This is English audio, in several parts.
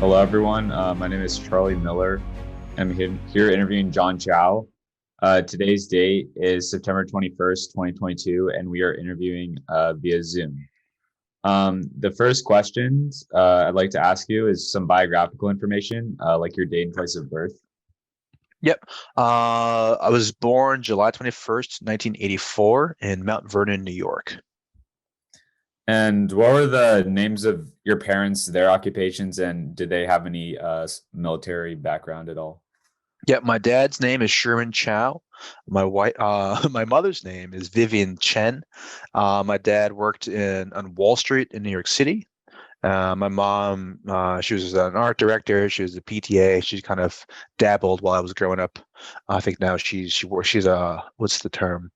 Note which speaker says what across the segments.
Speaker 1: Hello, everyone. My name is Charlie Miller. I'm here interviewing John Chao. Today's date is September 21st, 2022, and we are interviewing via Zoom. The first questions I'd like to ask you is some biographical information, like your date and place of birth.
Speaker 2: Yep. I was born July 21st, 1984 in Mount Vernon, New York.
Speaker 1: And what were the names of your parents, their occupations, and did they have any military background at all?
Speaker 2: Yep, my dad's name is Sherman Chow. My mother's name is Vivian Chen. My dad worked on Wall Street in New York City. My mom, she was an art director. She was a PTA. She kind of dabbled while I was growing up. I think now she's a what's the term?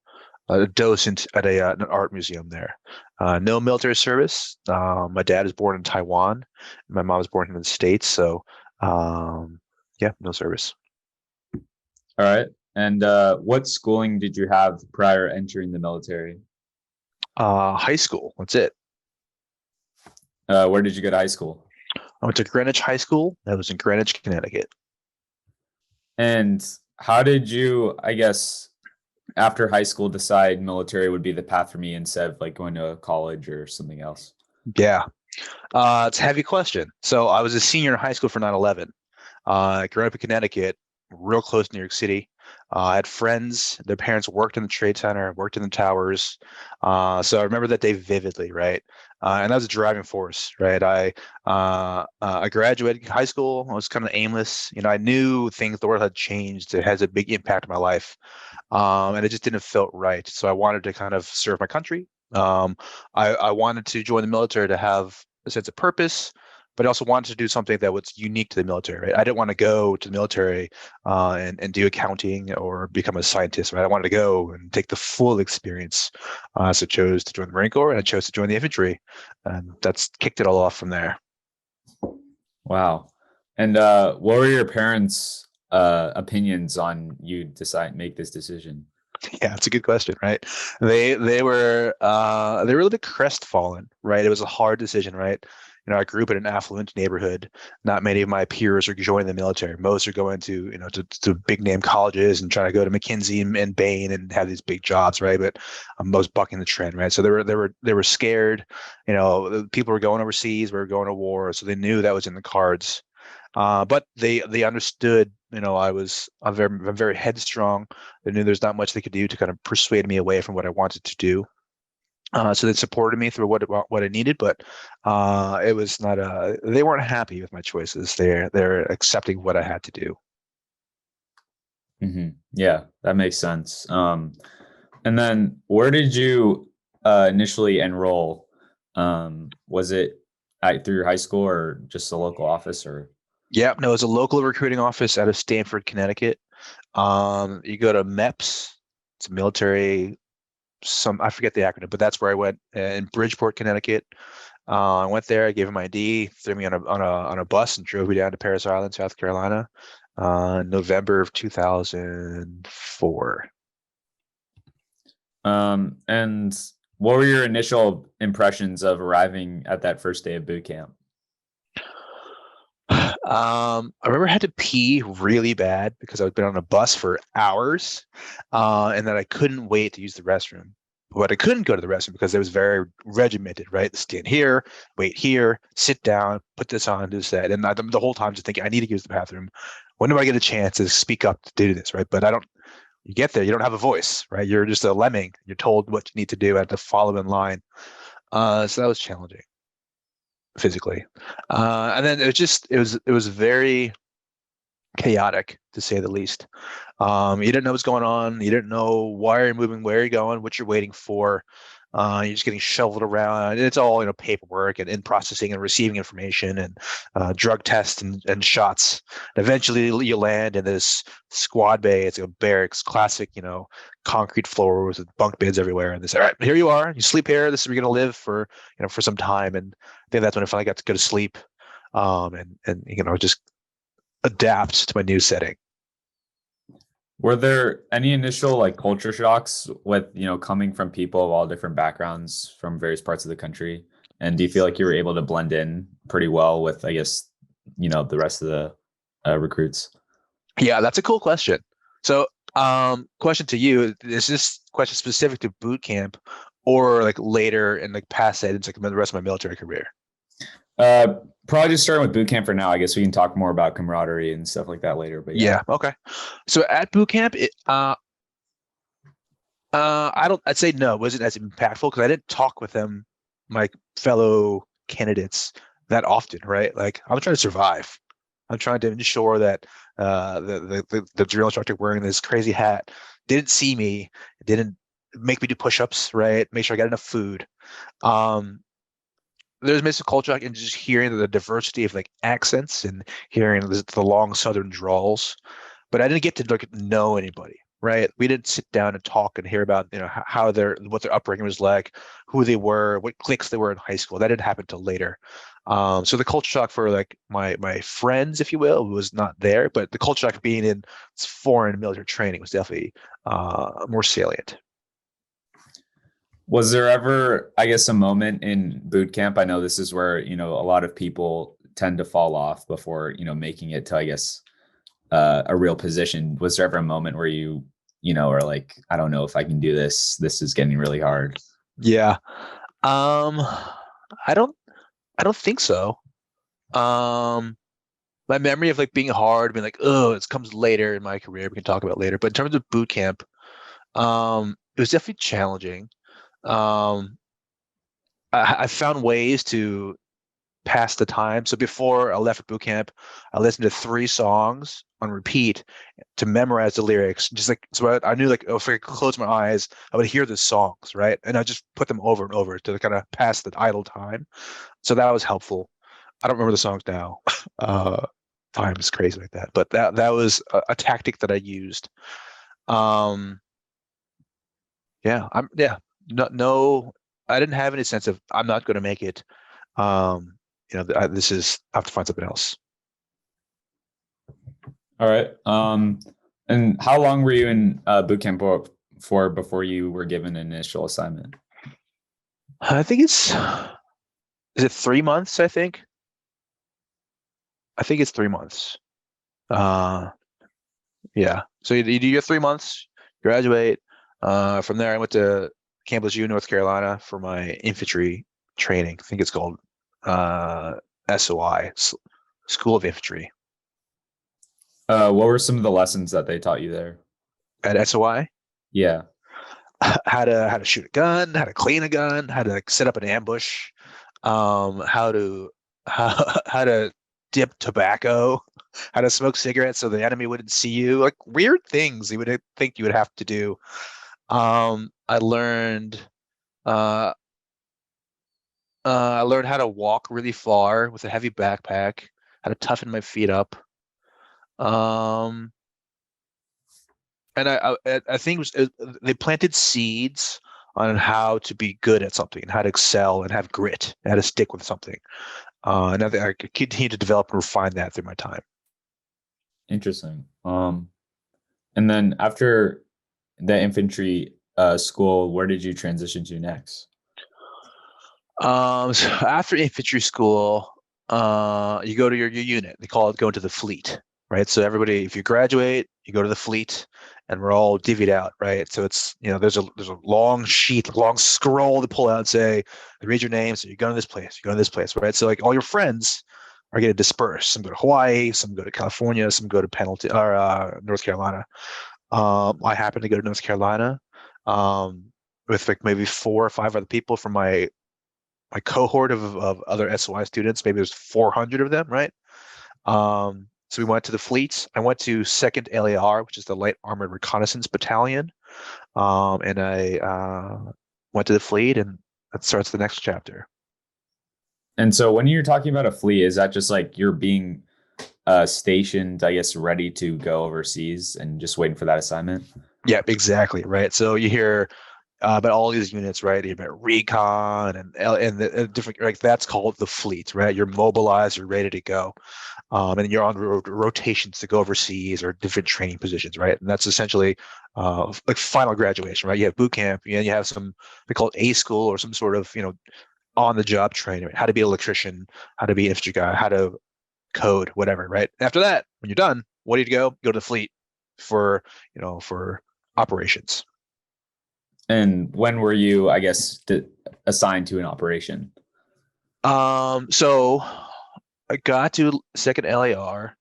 Speaker 2: A docent at an art museum there. No military service. My dad is born in Taiwan. My mom was born in the States. So, yeah, no service.
Speaker 1: All right. And what schooling did you have prior entering the military?
Speaker 2: High school. That's it.
Speaker 1: Where did you go to high school?
Speaker 2: I went to Greenwich High School. That was in Greenwich, Connecticut.
Speaker 1: And how did you, I guess, after high school, decide military would be the path for me instead of like going to college or something else?
Speaker 2: Yeah. It's a heavy question. So I was a senior in high school for 9/11. Growing up in Connecticut, real close to New York City. I had friends, their parents worked in the Trade Center, worked in the towers. So I remember that day vividly, right? And that was a driving force, right? I graduated high school. I was kind of aimless. I knew things, the world had changed. It has a big impact on my life. And it just didn't feel right. So I wanted to kind of serve my country. I wanted to join the military to have a sense of purpose, but I also wanted to do something that was unique to the military. Right? I didn't want to go to the military and do accounting or become a scientist. Right? I wanted to go and take the full experience. So I chose to join the Marine Corps and I chose to join the infantry, and that's kicked it all off from there.
Speaker 1: Wow. And what were your parents' opinions on you decide make this decision?
Speaker 2: Yeah, it's a good question, right? They were a little bit crestfallen, right? It was a hard decision, right? I grew up in an affluent neighborhood. Not many of my peers are joining the military. Most are going to big name colleges and trying to go to McKinsey and Bain and have these big jobs, right? But most bucking the trend, right? So they were scared. People were going overseas, we were going to war, so they knew that was in the cards. But they understood, I'm very headstrong. They knew there's not much they could do to kind of persuade me away from what I wanted to do. So they supported me through what I needed, but it was not they weren't happy with my choices. They're accepting what I had to do.
Speaker 1: Yeah, that makes sense. And then where did you initially enroll? Was it through your high school or just a local office or?
Speaker 2: Yeah, no, it's a local recruiting office out of Stamford, Connecticut. You go to MEPS, it's a military, I forget the acronym, but that's where I went in Bridgeport, Connecticut. I went there, I gave him my ID, threw me on a bus and drove me down to Paris Island, South Carolina, November of 2004.
Speaker 1: And what were your initial impressions of arriving at that first day of boot camp?
Speaker 2: I remember I had to pee really bad because I had been on a bus for hours, and that I couldn't wait to use the restroom. But I couldn't go to the restroom because it was very regimented, right? Stand here, wait here, sit down, put this on, do that. And the whole time just thinking, I need to use the bathroom. When do I get a chance to speak up to do this, right? But I don't, you get there, you don't have a voice, right? You're just a lemming. You're told what you need to do and to follow in line. So that was challenging physically. And then it was very chaotic to say the least. You didn't know what's going on. You didn't know why you're moving, where you're going, what you're waiting for. You're just getting shoveled around. And it's all paperwork and in processing and receiving information and drug tests and shots. And eventually, you land in this squad bay. It's a barracks, classic, concrete floors with bunk beds everywhere. And they say, "All right, here you are. You sleep here. This is where you're gonna live for some time." And I think that's when I finally got to go to sleep. And just adapt to my new setting.
Speaker 1: Were there any initial like culture shocks with, coming from people of all different backgrounds from various parts of the country? And do you feel like you were able to blend in pretty well with, I guess, the rest of the recruits?
Speaker 2: Yeah, that's a cool question. So, question to you, is this question specific to boot camp or like later and like past that into like the rest of my military career?
Speaker 1: Probably just starting with boot camp for now. I guess we can talk more about camaraderie and stuff like that later. But yeah.
Speaker 2: Yeah, okay. So at boot camp, I'd say no, it wasn't as impactful because I didn't talk with them, my fellow candidates, that often, right? Like I'm trying to survive. I'm trying to ensure that the drill instructor wearing this crazy hat didn't see me, didn't make me do push-ups, right? Make sure I got enough food. Um, there's been some culture and just hearing the diversity of like accents and hearing the long Southern drawls, but I didn't get to like know anybody. Right, we didn't sit down and talk and hear about how what their upbringing was like, who they were, what cliques they were in high school. That didn't happen till later. So the culture shock for like my friends, if you will, was not there. But the culture shock of being in foreign military training was definitely more salient.
Speaker 1: Was there ever, I guess, a moment in boot camp? I know this is where, a lot of people tend to fall off before, making it to, I guess, a real position. Was there ever a moment where are like, I don't know if I can do this. This is getting really hard.
Speaker 2: Yeah. I don't I don't think so. Um, my memory of like being hard, being like, oh, it comes later in my career. We can talk about later. But in terms of boot camp, it was definitely challenging. Um, I found ways to pass the time. So before I left for boot camp, I listened to 3 songs on repeat to memorize the lyrics. Just like so, I knew like if I could close my eyes, I would hear the songs, right? And I just put them over and over to kind of pass the idle time. So that was helpful. I don't remember the songs now. Time is crazy like that, but that was a tactic that I used. Um, yeah. No, I didn't have any sense of I'm not going to make it. Um, this is I have to find something else.
Speaker 1: All right. And how long were you in boot camp for before you were given an initial assignment?
Speaker 2: I think is it 3 months? I think it's 3 months. Uh, yeah. So you do your 3 months, graduate. From there, I went to Campbell's U, North Carolina, for my infantry training. I think it's called SOI, School of Infantry.
Speaker 1: What were some of the lessons that they taught you there?
Speaker 2: At SOI,
Speaker 1: Yeah.
Speaker 2: how to shoot a gun, how to clean a gun, how to like, set up an ambush, how to how to dip tobacco, how to smoke cigarettes so the enemy wouldn't see you, like weird things you would think you would have to do. I learned uh, I learned how to walk really far with a heavy backpack, how to toughen my feet up. Um, and I think they planted seeds on how to be good at something and how to excel and have grit and how to stick with something. And I think I could continue to develop and refine that through my time.
Speaker 1: Interesting. And then after the infantry school, where did you transition to next?
Speaker 2: So after infantry school, you go to your unit. They call it going to the fleet, right? So everybody, if you graduate, you go to the fleet, and we're all divvied out, right? So it's there's a long sheet, a long scroll to pull out and say, read your name. So you're going to this place, you're going to this place, right? So like all your friends are going to disperse. Some go to Hawaii, some go to California, some go to Pendleton or North Carolina. I happen to go to North Carolina with like maybe 4 or 5 other people from my cohort of other SOI students. Maybe there's 400 of them, right? So we went to the fleets. I went to 2nd LAR, which is the Light Armored Reconnaissance Battalion, and I went to the fleet, and that starts the next chapter.
Speaker 1: And so when you're talking about a fleet, is that just like you're being stationed, I guess, ready to go overseas and just waiting for that assignment?
Speaker 2: Yeah, exactly, right. So you hear about all these units, right? You hear about recon and the different, like that's called the fleet, right? You're mobilized, you're ready to go, and you're on rotations to go overseas or different training positions, right? And that's essentially like final graduation, right? You have boot camp, and you have some they call it A school or some sort of on the job training, right? How to be an electrician, how to be an infantry guy, how to code, whatever, right? After that, when you're done, what do you go? Go to the fleet for, for operations.
Speaker 1: And when were you, I guess, assigned to an operation?
Speaker 2: So I got to second LAR.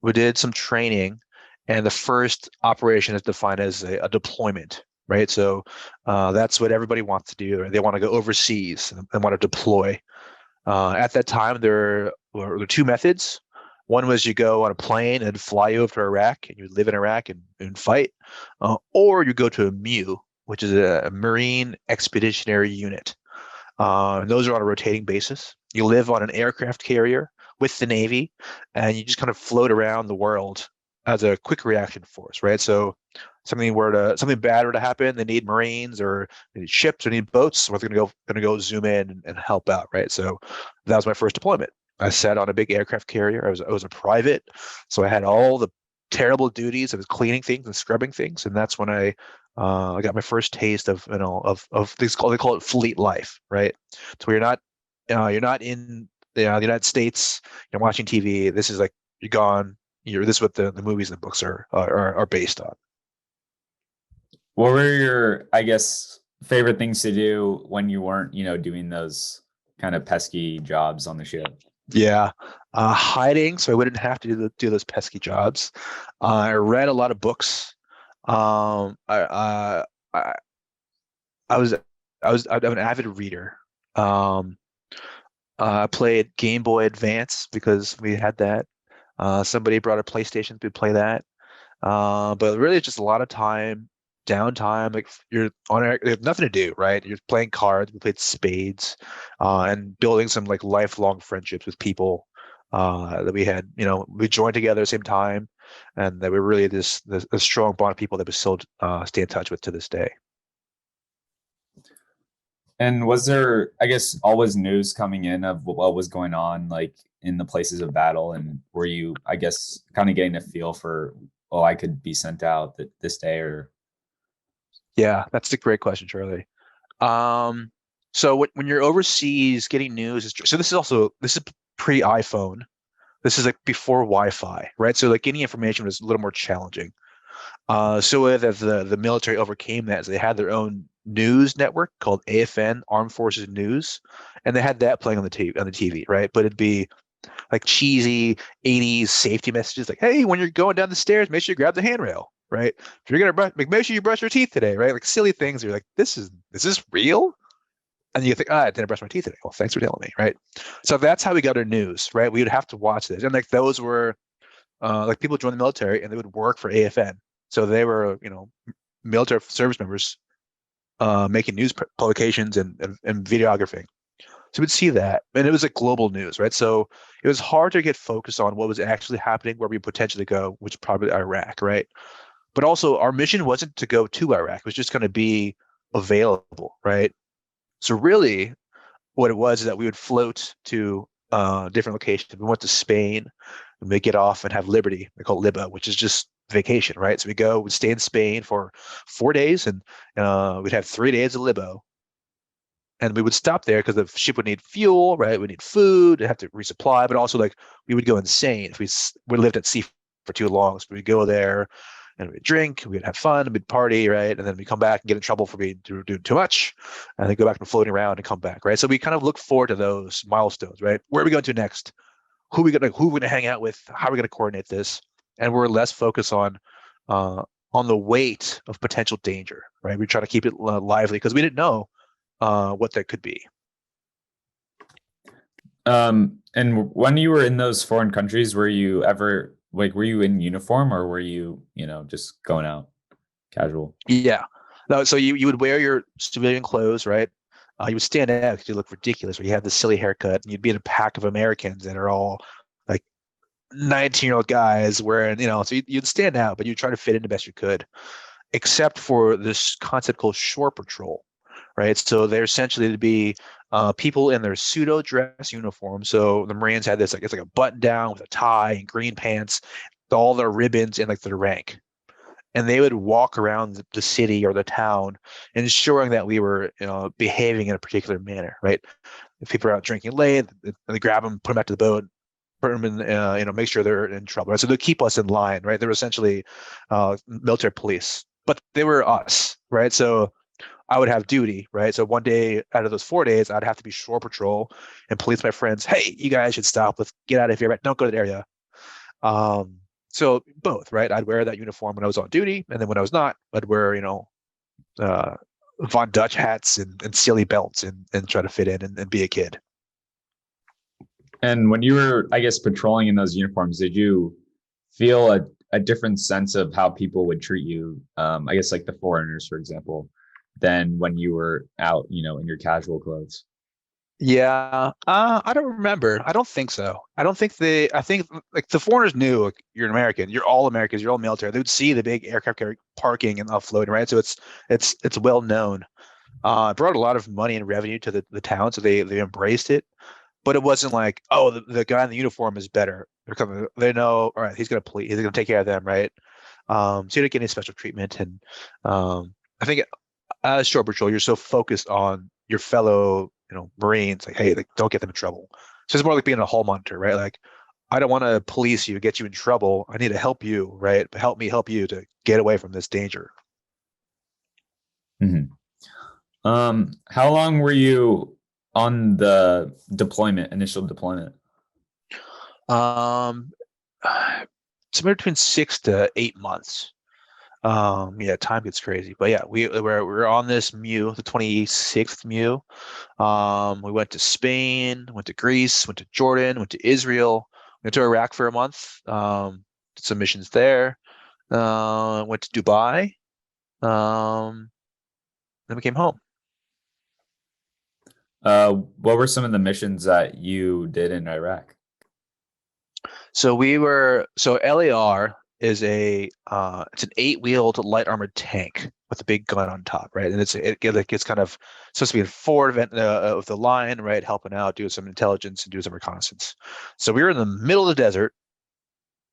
Speaker 2: We did some training, and the first operation is defined as a deployment, right? So that's what everybody wants to do. Right? They want to go overseas and want to deploy. At that time, there were two methods. One was you go on a plane and fly over to Iraq, and you live in Iraq and fight, or you go to a MU, which is a Marine Expeditionary Unit. And those are on a rotating basis. You live on an aircraft carrier with the Navy, and you just kind of float around the world as a quick reaction force, right? So something bad were to happen, they need Marines or they need ships or need boats, so they're gonna go zoom in and help out, right? So that was my first deployment. I sat on a big aircraft carrier. I was a private, so I had all the terrible duties of cleaning things and scrubbing things, and that's when I got my first taste of of things called they call it fleet life, right? So you're not in the United States, you're watching TV. This is like you're gone. This is what the movies and the books are based on.
Speaker 1: What were your, I guess, favorite things to do when you weren't, doing those kind of pesky jobs on the ship?
Speaker 2: Yeah, hiding so I wouldn't have to do those pesky jobs. I read a lot of books. I I'm an avid reader. Um, I played Game Boy Advance because we had that. Somebody brought a PlayStation to play that. But really, it's just a lot of time, downtime. Like you're on, there's nothing to do, right? You're playing cards. We played spades, and building some like lifelong friendships with people that we had. We joined together at the same time, and that we're really this a strong bond of people that we still stay in touch with to this day.
Speaker 1: And was there, I guess, always news coming in of what was going on, like in the places of battle? And were you, I guess, kind of getting a feel for, oh, I could be sent out this day, or?
Speaker 2: Yeah, that's a great question, Charlie. Um, so when you're overseas getting news, so this is pre-iPhone. This is like before Wi-Fi, right? So like getting information was a little more challenging. So that the military overcame that, so they had their own news network called AFN, Armed Forces News, and they had that playing on the TV, right? But it'd be like cheesy 80s safety messages like, hey, when you're going down the stairs, make sure you grab the handrail, right? If you're gonna make sure you brush your teeth today, right? Like silly things. You're like, is this real? And you think, I didn't brush my teeth today. Well, thanks for telling me, right? So that's how we got our news, right? We would have to watch this, and like those were like people joined the military and they would work for AFN, so they were military service members making news publications and videographing. So we'd see that, and it was like global news, right? So it was hard to get focused on what was actually happening, where we potentially go, which is probably Iraq, right? But also, our mission wasn't to go to Iraq; it was just going to be available, right? So really, what it was is that we would float to different locations. We went to Spain, and we get off and have Liberty. We call it Liba, which is just vacation, right? So we'd stay in Spain for 4 days, and we'd have 3 days of Libo, and we would stop there because the ship would need fuel, right? We need food, have to resupply, but also like we would go insane if we lived at sea for too long. So we'd go there and we'd drink, we'd have fun, we'd party, right? And then we come back and get in trouble for doing too much, and then go back to floating around and come back, right? So we kind of look forward to those milestones, right? Where are we going to next? Who are we gonna hang out with? How are we gonna coordinate this? And we're less focused uh, on the weight of potential danger, right? We try to keep it lively because we didn't know what that could be.
Speaker 1: And when you were in those foreign countries, were you ever like, were you in uniform, or were you, just going out casual?
Speaker 2: Yeah. No, so you would wear your civilian clothes, right? You would stand out because you look ridiculous, or you have this silly haircut, and you'd be in a pack of Americans that are all like 19-year-old guys wearing, so you'd stand out, but you'd try to fit in the best you could, except for this concept called shore patrol, right? So they're essentially to be people in their pseudo dress uniform. So the Marines had this, like, it's like a button down with a tie and green pants, all their ribbons and like their rank. And they would walk around the city or the town, ensuring that we were, behaving in a particular manner, right? If people are out drinking late, they grab them, put them back to the boat, put them in, make sure they're in trouble. Right? So they keep us in line, right? They were essentially military police, but they were us, right? So I would have duty, right? So one day out of those 4 days, I'd have to be shore patrol and police my friends. Hey, you guys should stop. Let's get out of here. Right? Don't go to the area. Um, so both, right? I'd wear that uniform when I was on duty, and then when I was not, I'd wear, uh, Von Dutch hats and silly belts and try to fit in and be a kid.
Speaker 1: And when you were, I guess, patrolling in those uniforms, did you feel a different sense of how people would treat you? I guess like the foreigners, for example, than when you were out, in your casual clothes.
Speaker 2: Yeah, I don't remember. I don't think so. I think like the foreigners knew like, you're an American, you're all Americans, you're all military. They would see the big aircraft carrier parking and offloading, right? So it's well known. It brought a lot of money and revenue to the town, so they embraced it. But it wasn't like, oh, the guy in the uniform is better. They know, all right, he's gonna take care of them, right? So you didn't get any special treatment. And I think as shore patrol, you're so focused on your fellow, Marines, like, hey, like, don't get them in trouble. So it's more like being a hall monitor, right? Like, I don't want to police you, get you in trouble. I need to help you, right? Help me help you to get away from this danger.
Speaker 1: Hmm. How long were you on the initial deployment?
Speaker 2: Um, Somewhere between 6 to 8 months. Yeah, time gets crazy, but yeah, we're on this MEU, the 26th MEU. We went to Spain, went to Greece, went to Jordan, went to Israel, went to Iraq for a month. Did some missions there. Went to Dubai. Um, then we came home.
Speaker 1: What were some of the missions that you did in Iraq?
Speaker 2: So LAR is it's an 8-wheeled light armored tank with a big gun on top, right? And it's kind of supposed to be in forward event of the line, right, helping out, doing some intelligence and doing some reconnaissance. So we were in the middle of the desert,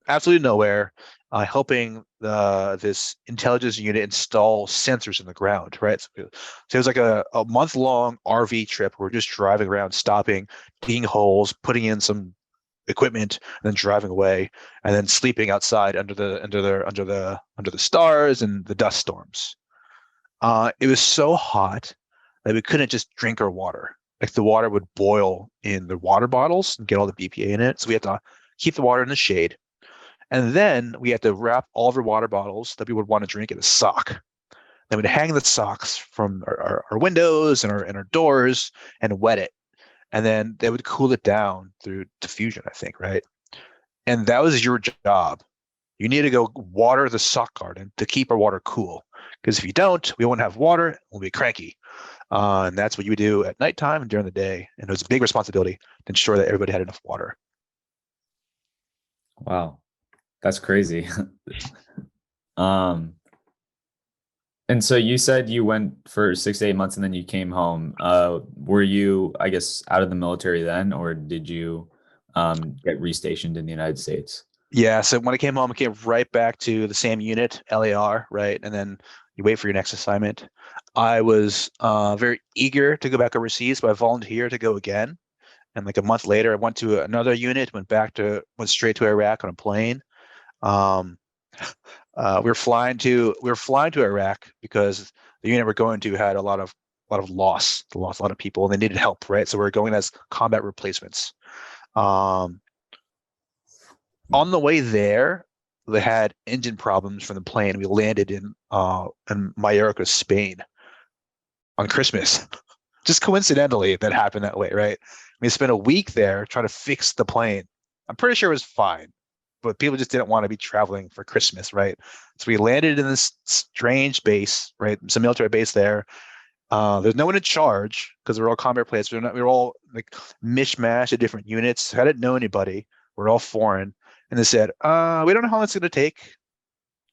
Speaker 2: absolutely nowhere, helping this intelligence unit install sensors in the ground, right? So it was like a month-long RV trip. We're just driving around, stopping, digging holes, putting in some equipment, and then driving away, and then sleeping outside under the stars and the dust storms. It was so hot that we couldn't just drink our water. Like the water would boil in the water bottles and get all the BPA in it. So we had to keep the water in the shade. And then we had to wrap all of our water bottles that we would want to drink in a sock. Then we'd hang the socks from our windows and our doors and wet it. And then they would cool it down through diffusion, I think, right? And that was your job. You need to go water the sock garden to keep our water cool. Because if you don't, we won't have water. We'll be cranky. And that's what you would do at nighttime and during the day. And it was a big responsibility to ensure that everybody had enough water.
Speaker 1: Wow, that's crazy. Um, and so you said you went for 6 to 8 months and then you came home. Were you, I guess, out of the military then, or did you get restationed in the United States?
Speaker 2: Yeah, so when I came home, I came right back to the same unit, LAR, right? And then you wait for your next assignment. I was very eager to go back overseas, but I volunteered to go again. And like a month later, I went to another unit, went straight to Iraq on a plane. Um, we were flying to Iraq because the unit we're going to had a lot of loss, they lost a lot of people, and they needed help, right? So we're going as combat replacements. Um, on the way there, they had engine problems from the plane. We landed in Mallorca, Spain, on Christmas. Just coincidentally, that happened that way, right? We spent a week there trying to fix the plane. I'm pretty sure it was fine, but people just didn't want to be traveling for Christmas, right? So we landed in this strange base, right? Some military base there. There's no one in charge because we're all combat places. We're all like mishmash of different units. I didn't know anybody. We're all foreign. And they said, we don't know how long it's going to take.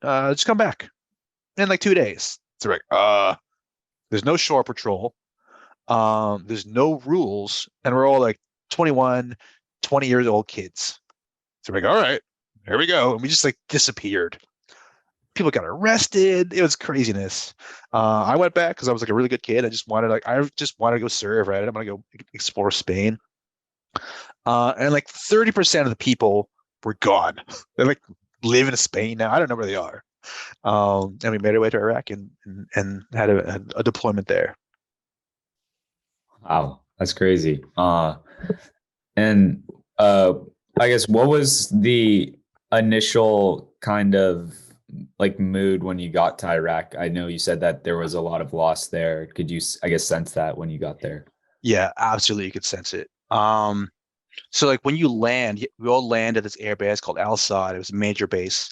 Speaker 2: Just come back in like 2 days. So we're like, there's no shore patrol. There's no rules. And we're all like 21, 20 years old kids. So we're like, all right, here we go. And we just like disappeared. People got arrested. It was craziness. I went back because I was like a really good kid. I just wanted to go serve, right? I didn't want to go explore Spain. And like 30% of the people were gone. They're like live in Spain now. I don't know where they are. And we made our way to Iraq and had a deployment there.
Speaker 1: Wow, that's crazy. And uh, I guess what was the initial kind of like mood when you got to Iraq? I know you said that there was a lot of loss there. Could you, I guess, sense that when you got there?
Speaker 2: Yeah, absolutely, you could sense it. So like when you land, we all land at this air base called Al Saad. It was a major base,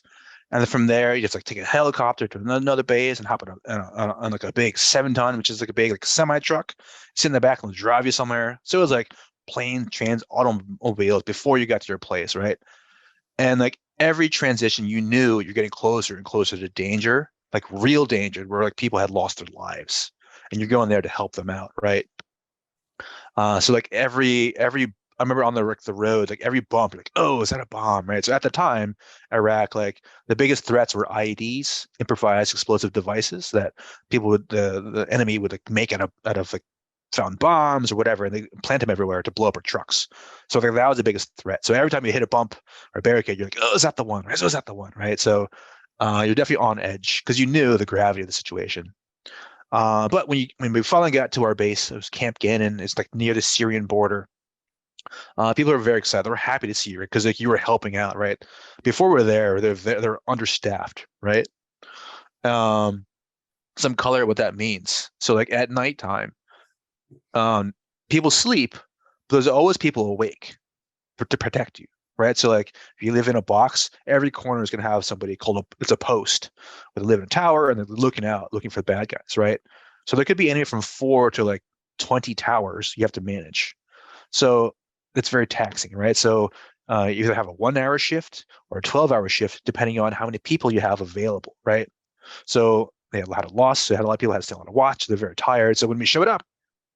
Speaker 2: and then from there you just like take a helicopter to another base and hop on like a big 7 ton, which is like a big like semi truck, sit in the back and drive you somewhere. So it was like plane, trans, automobiles before you got to your place, right? And like every transition, you knew you're getting closer and closer to danger, like real danger, where like people had lost their lives, and you're going there to help them out, right? So like every I remember on the road, like every bump, like, oh, is that a bomb? Right. So at the time, Iraq, like the biggest threats were IEDs, improvised explosive devices that people would the enemy would like make out of like found bombs or whatever, and they plant them everywhere to blow up our trucks. So like that was the biggest threat. So every time you hit a bump or barricade, you're like, oh, is that the one? Right. So is that the one? Right. So you're definitely on edge because you knew the gravity of the situation. But when we finally got to our base, it was Camp Gannon. It's like near the Syrian border. People are very excited. They're happy to see you because like you were helping out, right? Before we're there, they're understaffed, right? Um, some color what that means. So like at nighttime, um, people sleep, but there's always people awake to protect you, right? So like if you live in a box, every corner is going to have somebody called it's a post, where they live in a tower and they're looking out, looking for the bad guys, right? So there could be anywhere from 4 to like 20 towers you have to manage. So it's very taxing, right? So you either have a 1 hour shift or a 12-hour shift, depending on how many people you have available, right? So they had a lot of loss. They had a lot of people had to stay on a watch. They're very tired. So when we showed up,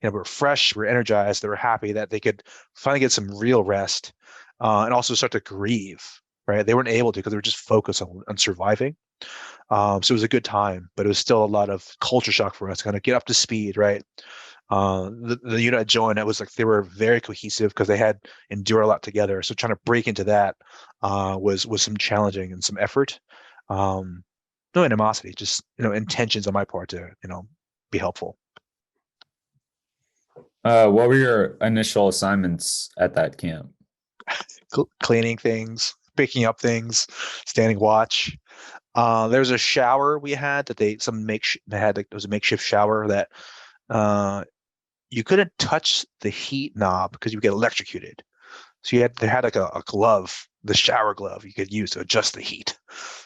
Speaker 2: we're fresh, we're energized. They were happy that they could finally get some real rest and also start to grieve, right? They weren't able to because they were just focused on surviving. So it was a good time, but it was still a lot of culture shock for us to kind of get up to speed, right? The unit I joined, it was like they were very cohesive because they had endured a lot together. So trying to break into that was some challenging and some effort. Um, no animosity, just intentions on my part to be helpful.
Speaker 1: What were your initial assignments at that camp?
Speaker 2: Cleaning things, picking up things, standing watch. There was a shower we had that they had like there was a makeshift shower that uh, you couldn't touch the heat knob because you get electrocuted. So they had like a glove, the shower glove you could use to adjust the heat.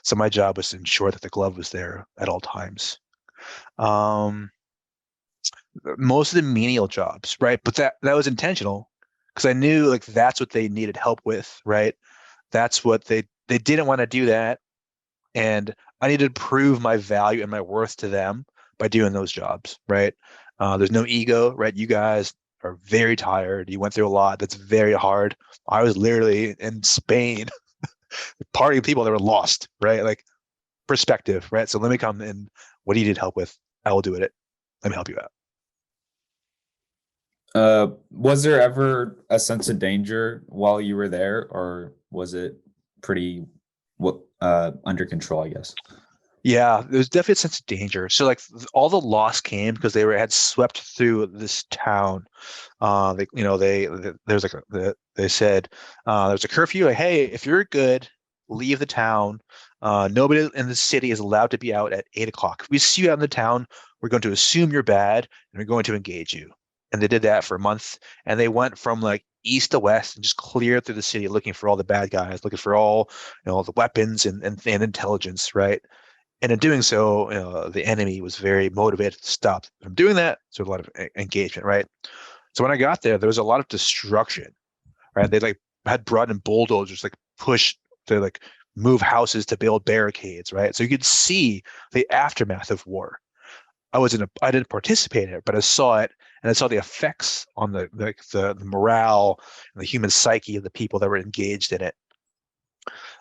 Speaker 2: So my job was to ensure that the glove was there at all times. Um, Most of the menial jobs, right? But that was intentional because I knew like that's what they needed help with, right? That's what they didn't want to do that, and I needed to prove my value and my worth to them by doing those jobs, right? There's no ego, right? You guys are very tired. You went through a lot. That's very hard. I was literally in Spain, partying people that were lost, right? Like perspective, right? So let me come in. What do you need help with? I will do it. Let me help you out.
Speaker 1: Was there ever a sense of danger while you were there, or was it pretty under control, I guess?
Speaker 2: Yeah, there's definitely a sense of danger. So like all the loss came because had swept through this town. There's like they said there's a curfew. Like, hey, if you're good, leave the town. Nobody in the city is allowed to be out at 8 o'clock. If we see you out in the town, we're going to assume you're bad and we're going to engage you. And they did that for a month. And they went from like east to west and just cleared through the city looking for all the bad guys, looking for all the weapons and intelligence, right? And in doing so, the enemy was very motivated to stop from doing that. So a lot of engagement, right? So when I got there, there was a lot of destruction, right? They like had brought in bulldozers, like push to like move houses to build barricades, right? So you could see the aftermath of war. I didn't participate in it, but I saw it, and I saw the effects on the morale and the human psyche of the people that were engaged in it.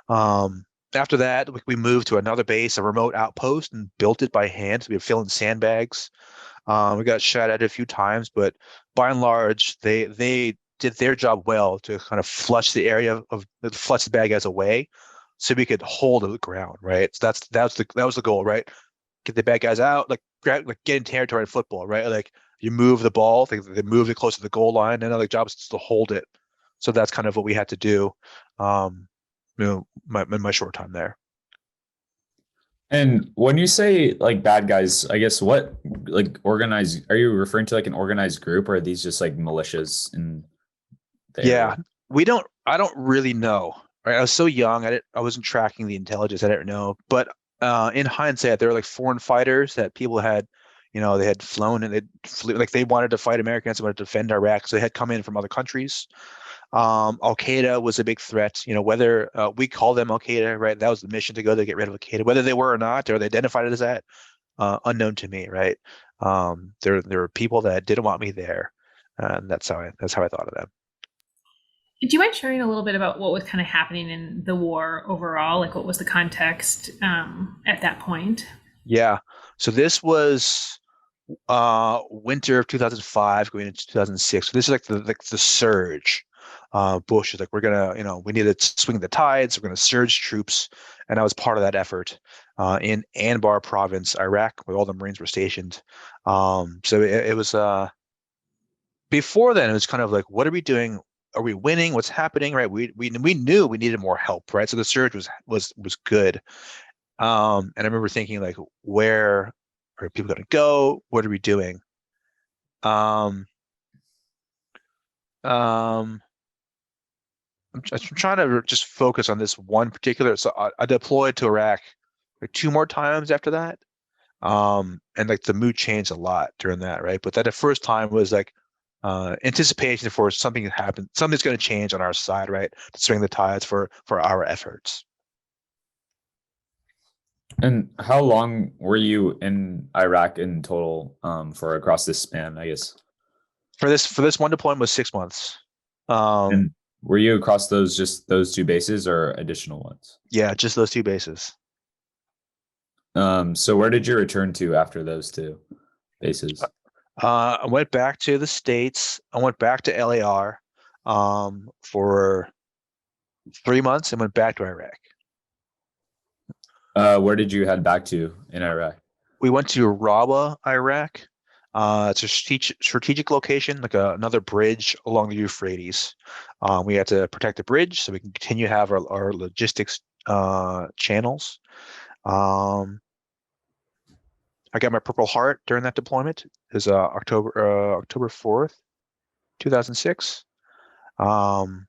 Speaker 2: Um, After that, we moved to another base, a remote outpost, and built it by hand. So we were filling sandbags. We got shot at a few times, but by and large, they did their job well to kind of flush the area of flush the bad guys away, so we could hold the ground, right? So that was the goal, right? Get the bad guys out, like grab, like get in territory in football, right? Like you move the ball, they move it close to the goal line, and other job is to hold it. So that's kind of what we had to do, um, in my short time there.
Speaker 1: And when you say like bad guys, I guess what like organized, are you referring to like an organized group or are these just like militias in the
Speaker 2: Yeah,
Speaker 1: area?
Speaker 2: I don't really know. Right. I was so young, I wasn't tracking the intelligence. I didn't know. But in hindsight, there were like foreign fighters that people had, they had flown and they flew, like they wanted to fight Americans, they wanted to defend Iraq. So they had come in from other countries. Al Qaeda was a big threat. Whether we call them Al Qaeda, right? That was the mission to go to get rid of Al Qaeda. Whether they were or not, or they identified it as that, unknown to me, right? There were people that didn't want me there, and that's how I thought of them.
Speaker 3: Do you mind sharing a little bit about what was kind of happening in the war overall? Like, what was the context at that point?
Speaker 2: Yeah. So this was winter of 2005 going into 2006. So this is like the surge. Bush is like, we're gonna, we need to swing the tides. We're gonna surge troops, and I was part of that effort in Anbar province, Iraq, where all the Marines were stationed. So it was before then. It was kind of like, what are we doing? Are we winning? What's happening? Right? We knew we needed more help. Right? So the surge was good. And I remember thinking like, where are people going to go? What are we doing? Um, um, I'm trying to just focus on this one particular. So I deployed to Iraq like two more times after that. And like the mood changed a lot during that, right? But that the first time was like anticipation for something to happen, something's going to change on our side, right? To swing the tides for our efforts.
Speaker 1: And how long were you in Iraq in total for across this span, I guess?
Speaker 2: For this one deployment was 6 months. Um,
Speaker 1: And were you across those just those two bases or additional ones?
Speaker 2: yeah, just those two bases.
Speaker 1: So where did you return to after those two bases?
Speaker 2: I went back to the States. I went back to LAR for 3 months and went back to Iraq.
Speaker 1: Where did you head back to in Iraq?
Speaker 2: We went to Rawa, Iraq. It's a strategic location, like another bridge along the Euphrates. We had to protect the bridge so we can continue to have our logistics channels. Um, I got my Purple Heart during that deployment. It was October 4th, 2006. Um,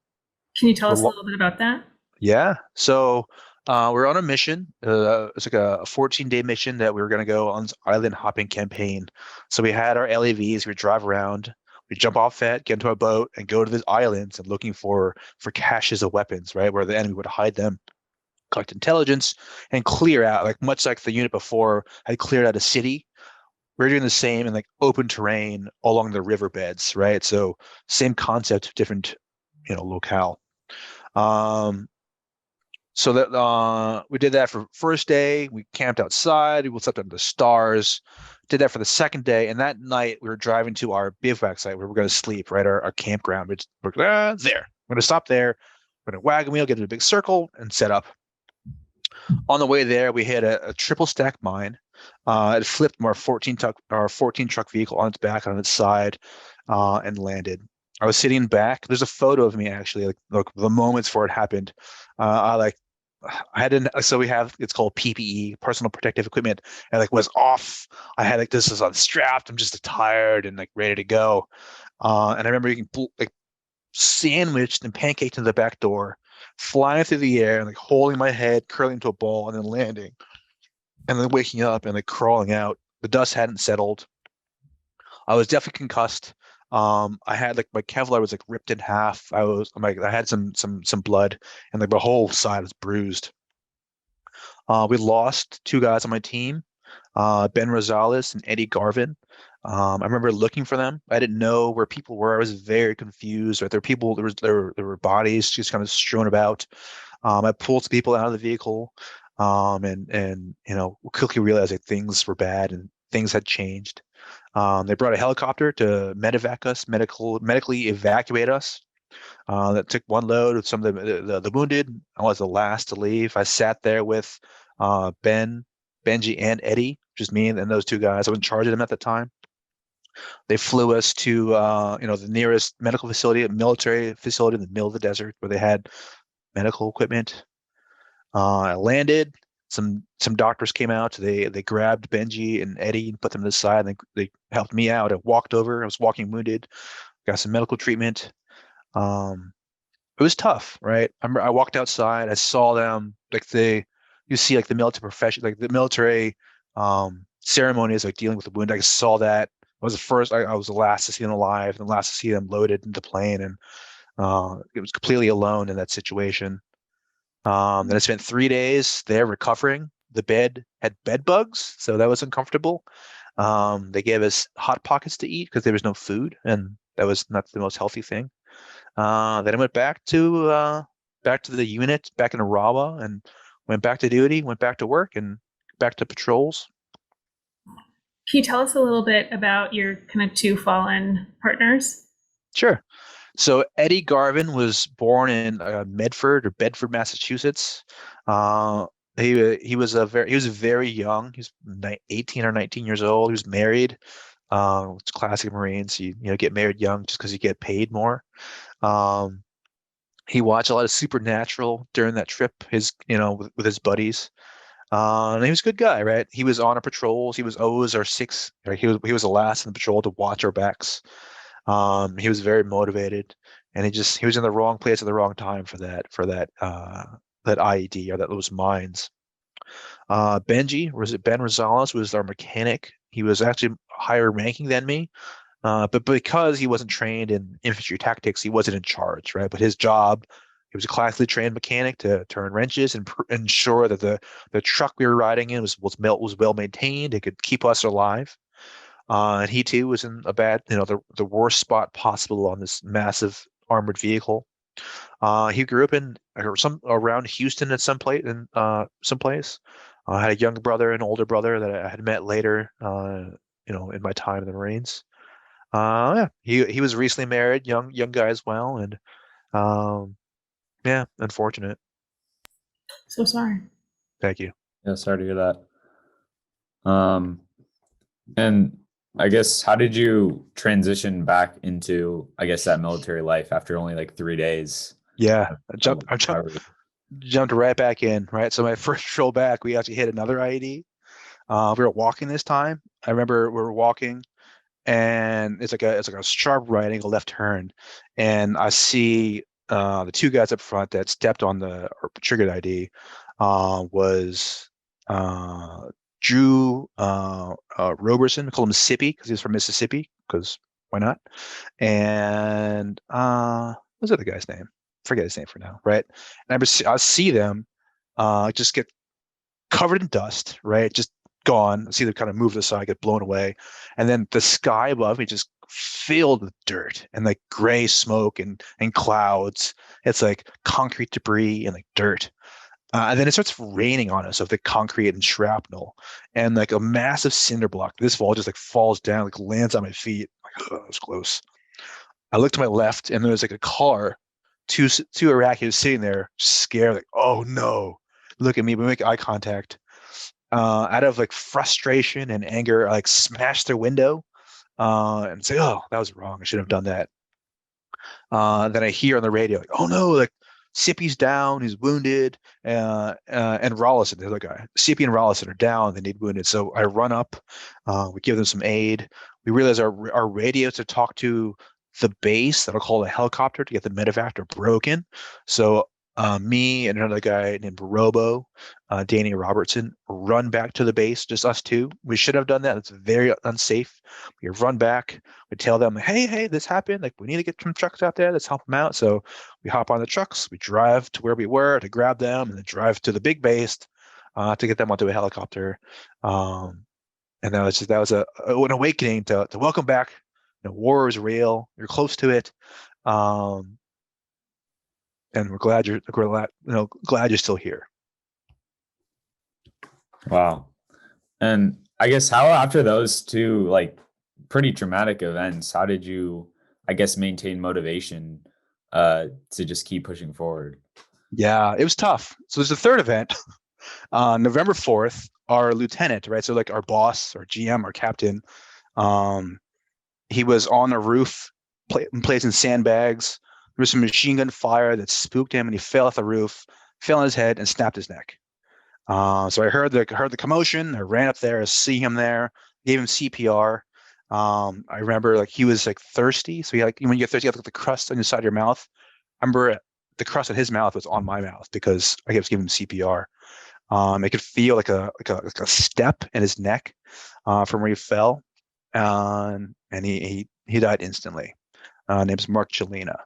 Speaker 3: Can you tell
Speaker 2: we're
Speaker 3: us a little bit about that?
Speaker 2: Yeah. So we're on a mission. It's like a 14-day mission that we were going to go on this island hopping campaign. So we had our LAVs. We drive around. We jump off that, get into a boat, and go to these islands and looking for caches of weapons, right, where the enemy would hide them, collect intelligence, and clear out. Like much like the unit before had cleared out a city, we're doing the same in like open terrain along the riverbeds, right? So same concept, different, locale. Um, so that we did that for first day. We camped outside. We slept under the stars. Did that for the second day, and that night we were driving to our bivouac site where we're going to sleep, right? Our campground. We're there. We're going to stop there. We're going to wagon wheel, get in a big circle, and set up. On the way there, we hit a triple stack mine. It flipped our 14 truck vehicle on its back on its side, and landed. I was sitting back. There's a photo of me actually, like the moments before it happened. I had so we have, it's called PPE, personal protective equipment, and like was off. I had like this is unstrapped. I'm just tired and like ready to go. And I remember getting like sandwiched and pancaked into the back door, flying through the air and like holding my head, curling into a ball, and then landing, and then waking up and like crawling out. The dust hadn't settled. I was definitely concussed. I had like my Kevlar was like ripped in half. I had some blood, and like my whole side was bruised. We lost two guys on my team, Ben Rosales and Eddie Garvin. I remember looking for them. I didn't know where people were. I was very confused. Right? There were people. There were bodies just kind of strewn about. I pulled some people out of the vehicle, and quickly realized that things were bad and things had changed. They brought a helicopter to medevac us, medically evacuate us. That took one load of some of the wounded. I was the last to leave. I sat there with Benji, and Eddie, just me and those two guys. I was in charge of them at the time. They flew us to the nearest medical facility, a military facility in the middle of the desert where they had medical equipment. I landed. Some doctors came out. They grabbed Benji and Eddie and put them to the side. And they helped me out. I walked over. I was walking wounded. Got some medical treatment. It was tough, right? I walked outside. I saw them you see like the military profession, like the military ceremonies, like dealing with the wound. I saw that. I was the first. I was the last to see them alive, and the last to see them loaded into plane, and it was completely alone in that situation. Then I spent 3 days there recovering. The bed had bed bugs, so that was uncomfortable. They gave us hot pockets to eat because there was no food, and that was not the most healthy thing. Then I went back to the unit back in Arawa and went back to duty, went back to work, and back to patrols.
Speaker 3: Can you tell us a little bit about your kind of two fallen partners?
Speaker 2: Sure. So Eddie Garvin was born in Bedford, Massachusetts. He was very young. He's 18 or 19 years old. He was married. It's classic Marines. You get married young just because you get paid more. He watched a lot of Supernatural during that trip. With his buddies. And he was a good guy, right? He was on our patrols. He was always our sixth. Right? He was the last in the patrol to watch our backs. He was very motivated, and he was in the wrong place at the wrong time for that IED or those mines. Ben Rosales was our mechanic. He was actually higher ranking than me, but because he wasn't trained in infantry tactics, he wasn't in charge, right? But his job, he was a classically trained mechanic to turn wrenches and ensure that the truck we were riding in was well maintained. It could keep us alive. And he too was in a bad, the worst spot possible on this massive armored vehicle. He grew up in around Houston at someplace. I had a younger brother and older brother that I had met later, in my time in the Marines. Yeah, he was recently married, young guy as well, and yeah, unfortunate.
Speaker 3: So sorry.
Speaker 2: Thank you.
Speaker 1: Yeah, sorry to hear that. And I guess how did you transition back into, I guess, that military life after only like 3 days?
Speaker 2: Yeah, I jumped right back in, right? So my first stroll back, we actually hit another IED. We were walking this time. I remember we were walking, and it's like a sharp right angle left turn, and I see the two guys up front that stepped on or triggered ID was Drew Roberson. We call him Sippy because he's from Mississippi, because why not? And what's the other guy's name? Forget his name for now, right? And I see them just get covered in dust, right? Just gone. I see them kind of move to the side, get blown away. And then the sky above me just filled with dirt and like gray smoke and clouds. It's like concrete debris and like dirt. And then it starts raining on us of the concrete and shrapnel, and like a massive cinder block. This ball just like falls down, like lands on my feet. Like, oh, that was close. I look to my left, and there's like a car. Two Iraqis sitting there, scared, like, oh no. Look at me, we make eye contact. Out of like frustration and anger, I like smash their window and say, oh, that was wrong. I shouldn't have done that. Then I hear on the radio, like, oh no, like Sippy's down, he's wounded, and Rollison, the other guy, Sippy and Rollison are down, they need wounded. So I run up, we give them some aid. We realize our radios to talk to the base that'll call a helicopter to get the medevac are broken. So me and another guy named Robo, Danny Robertson, run back to the base, just us two. We should have done that. It's very unsafe. We run back. We tell them, hey, this happened. Like, we need to get some trucks out there. Let's help them out. So we hop on the trucks. We drive to where we were to grab them, and then drive to the big base to get them onto a helicopter. And that was an awakening to welcome back. War is real. You're close to it. And we're glad you're still here.
Speaker 1: Wow. And I guess how after those two like pretty traumatic events. How did you, I guess, maintain motivation to just keep pushing forward?
Speaker 2: Yeah, it was tough. So there's a third event, November 4th. Our lieutenant, right? So like our boss, our GM, our captain, um, he was on a roof placing sandbags. There was some machine gun fire that spooked him, and he fell off the roof, fell on his head, and snapped his neck. So I heard the commotion. I ran up there, I see him there, gave him CPR. I remember like he was like thirsty, so he like when you get thirsty, you have like the crust on the side of your mouth. I remember the crust in his mouth was on my mouth because I was giving him CPR. I could feel like a step in his neck from where he fell, and he died instantly. Name's Mark Chelina.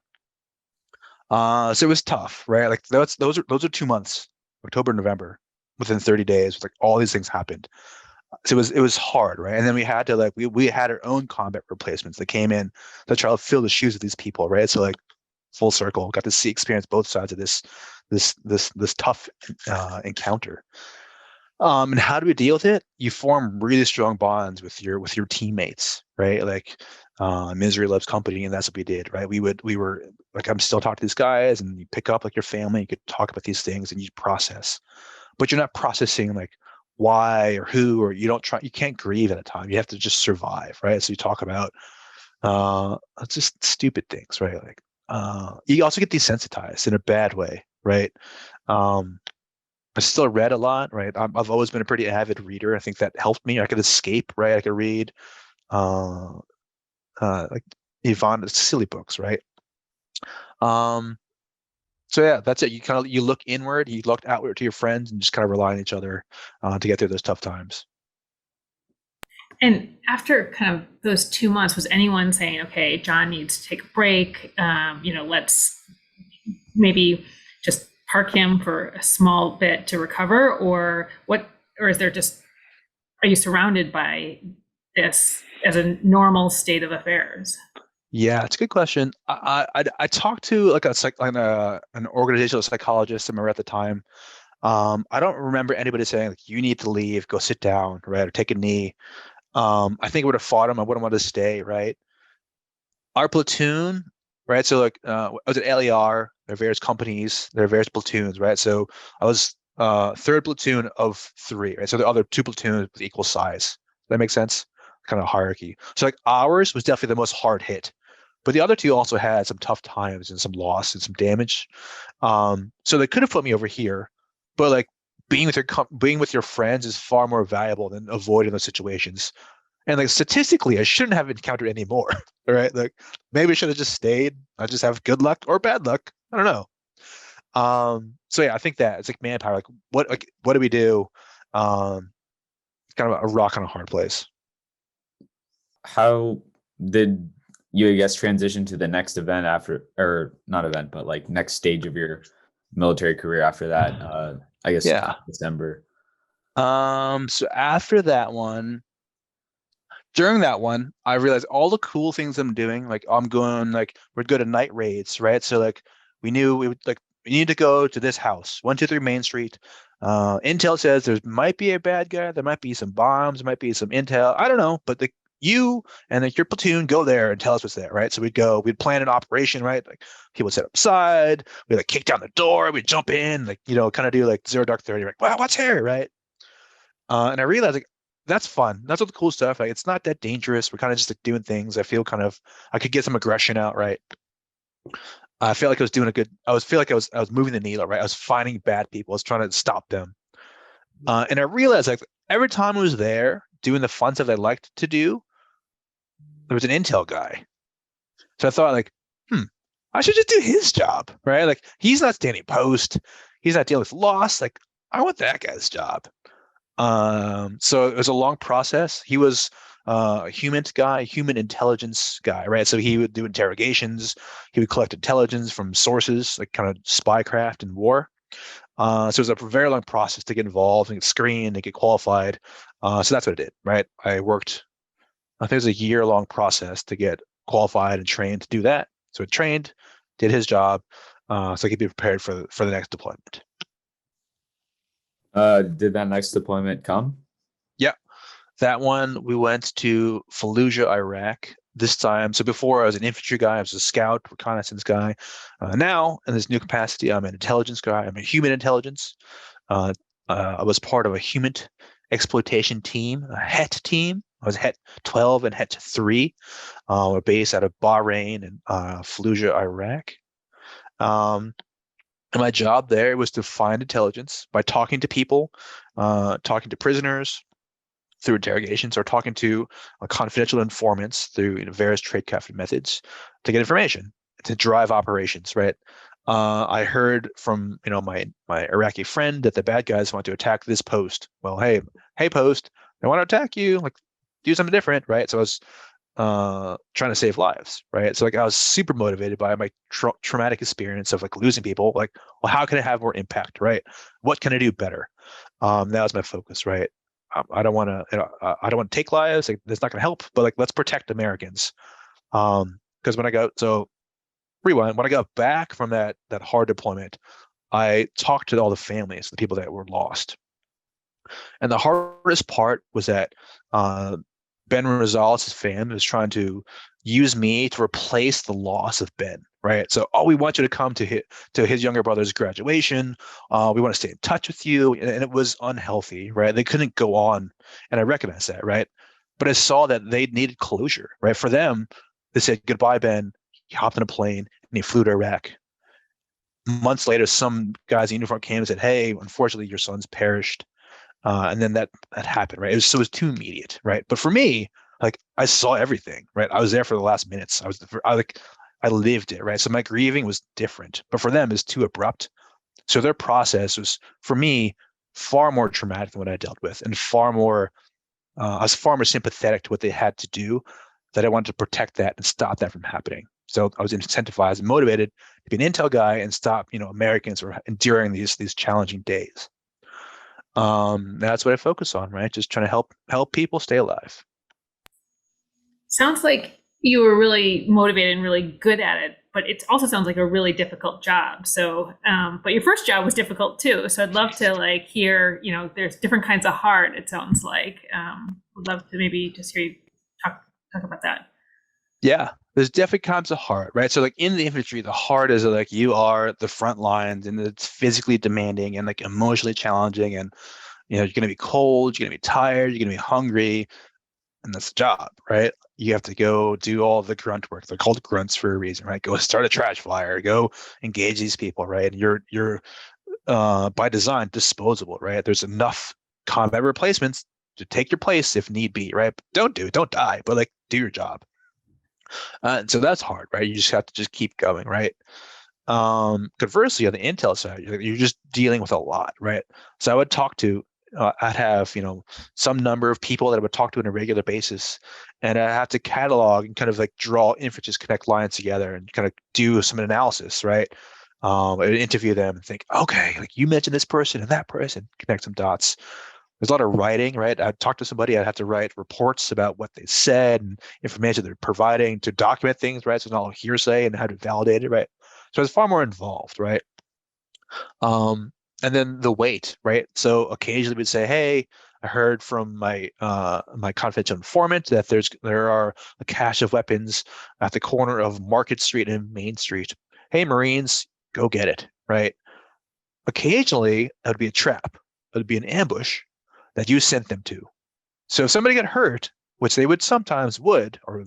Speaker 2: So it was tough, right? Like those are 2 months, October, November, within 30 days. Like all these things happened. So it was hard, right? And then we had to like we had our own combat replacements that came in to try to fill the shoes of these people, right? So like full circle, got to experience both sides of this tough encounter. And how do we deal with it? You form really strong bonds with your teammates, right? Like misery loves company, and that's what we did, right? We were like, I'm still talking to these guys, and you pick up like your family, you could talk about these things and you process, but you're not processing like why or who, or you can't grieve at a time. You have to just survive, right? So you talk about just stupid things, right? Like you also get desensitized in a bad way, right? I still read a lot, right? I've always been a pretty avid reader. I think that helped me. I could escape, right? I could read uh, like Yvonne, silly books, right? Um, so yeah, that's it. You look inward, you look outward to your friends, and just kind of rely on each other to get through those tough times.
Speaker 3: And after kind of those 2 months, was anyone saying, okay, John needs to take a break? Let's maybe just park him for a small bit to recover, or what? Or is there just, are you surrounded by this as a normal state of affairs?
Speaker 2: Yeah, it's a good question. I talked to like an organizational psychologist I remember at the time. I don't remember anybody saying like you need to leave, go sit down, right, or take a knee. I think I would have fought him. I wouldn't want to stay, right? Our platoon, right? So like I was at LER, there are various companies, there are various platoons, right? So I was third platoon of three, right? So the other two platoons with equal size. Does that make sense? Kind of hierarchy. So like ours was definitely the most hard hit. But the other two also had some tough times and some loss and some damage. So they could have put me over here, but like being with your friends is far more valuable than avoiding those situations. And like statistically, I shouldn't have encountered any more. Right? Like maybe I should have just stayed. I just have good luck or bad luck. I don't know. So yeah, I think that it's like manpower. What do we do? It's kind of a rock on a hard place.
Speaker 1: How did you, I guess, transition to the next event after, or not event, but like next stage of your military career after that? I guess
Speaker 2: Yeah.
Speaker 1: December.
Speaker 2: So after that one, during that one, I realized all the cool things I'm doing. Like we'd go to night raids, right? So like we knew we need to go to this house, 123 Main Street. Intel says there might be a bad guy, there might be some bombs, there might be some intel. I don't know, but you and like your platoon go there and tell us what's there, right? So we'd plan an operation, right? Like people set up side, we like kick down the door, we'd jump in, like kind of do like Zero Dark 30, like, wow, what's here, right? And I realized like that's fun. That's all the cool stuff. Like it's not that dangerous. We're kind of just like doing things. I could get some aggression out, right? I feel like I was doing a good. Feel like I was moving the needle, right? I was finding bad people. I was trying to stop them. And I realized like every time I was there doing the fun stuff I liked to do, there was an intel guy. So I thought like, I should just do his job, right? Like he's not standing post. He's not dealing with loss. Like I want that guy's job. So it was a long process. He was a human intelligence guy, right? So he would do interrogations. He would collect intelligence from sources, like kind of spycraft and war. So it was a very long process to get involved and get screened and get qualified. So that's what I did, right? I think it was a year-long process to get qualified and trained to do that. So I trained, did his job, so I could be prepared for the next deployment.
Speaker 1: Did that next deployment come?
Speaker 2: Yeah. That one, we went to Fallujah, Iraq. This time, so before I was an infantry guy, I was a scout, reconnaissance guy. Now, in this new capacity, I'm an intelligence guy. I'm a human intelligence. Uh, I was part of a human exploitation team, a HET team. I was HET 12 and HET 3. We're based out of Bahrain and Fallujah, Iraq. And my job there was to find intelligence by talking to people, talking to prisoners through interrogations, or talking to confidential informants through various tradecraft methods to get information to drive operations. Right. I heard from my Iraqi friend that the bad guys want to attack this post. Well, hey post, they want to attack you. Like, do something different, right? So I was trying to save lives, right? So like I was super motivated by my traumatic experience of like losing people. Like, well, how can I have more impact, right? What can I do better? That was my focus, right? I don't want to, I don't want to take lives. Like, that's not going to help. But like, let's protect Americans. Because when I got back from that hard deployment, I talked to all the families, the people that were lost, and the hardest part was that Ben Rosales' family was trying to use me to replace the loss of Ben, right? So, we want you to come to his younger brother's graduation. We want to stay in touch with you. And it was unhealthy, right? They couldn't go on. And I recognize that, right? But I saw that they needed closure, right? For them, they said, goodbye, Ben. He hopped in a plane and he flew to Iraq. Months later, some guys in uniform came and said, hey, unfortunately, your son's perished. And then that happened, right? It was too immediate, right? But for me, like, I saw everything, right? I was there for the last minutes. I lived it, right? So my grieving was different, but for them, it's too abrupt. So their process was, for me, far more traumatic than what I dealt with, and I was far more sympathetic to what they had to do, that I wanted to protect that and stop that from happening. So I was incentivized and motivated to be an intel guy and stop, Americans from enduring these challenging days. That's what I focus on, right? Just trying to help people stay alive.
Speaker 3: Sounds like you were really motivated and really good at it, but it also sounds like a really difficult job. So, but your first job was difficult too. So I'd love to like hear, there's different kinds of hard, it sounds like. Would love to maybe just hear you talk about that.
Speaker 2: Yeah, there's definitely kinds of hard, right? So like in the infantry, the hard is like you are the front lines, and it's physically demanding and like emotionally challenging, and you're going to be cold, you're going to be tired, you're going to be hungry, and that's the job, right? You have to go do all the grunt work. They're called grunts for a reason, right? Go start a trash fire, go engage these people, right? And you're by design disposable, right? There's enough combat replacements to take your place if need be, right? But don't die, but like do your job. And so that's hard, right? You just have to just keep going, right? Conversely, on the intel side, you're just dealing with a lot, right? So I would talk to, I'd have, some number of people that I would talk to on a regular basis, and I have to catalog and kind of like draw inferences, connect lines together, and kind of do some analysis, right? I would interview them and think, okay, like you mentioned this person and that person, connect some dots. There's a lot of writing, right? I'd talk to somebody, I'd have to write reports about what they said and information they're providing to document things, right? So it's not all hearsay, and how to validate it, right? So it's far more involved, right? And then the weight, right? So occasionally we'd say, hey, I heard from my confidential informant that there are a cache of weapons at the corner of Market Street and Main Street. Hey, Marines, go get it, right? Occasionally, it would be a trap. It would be an ambush that you sent them to. So if somebody got hurt, which they would sometimes or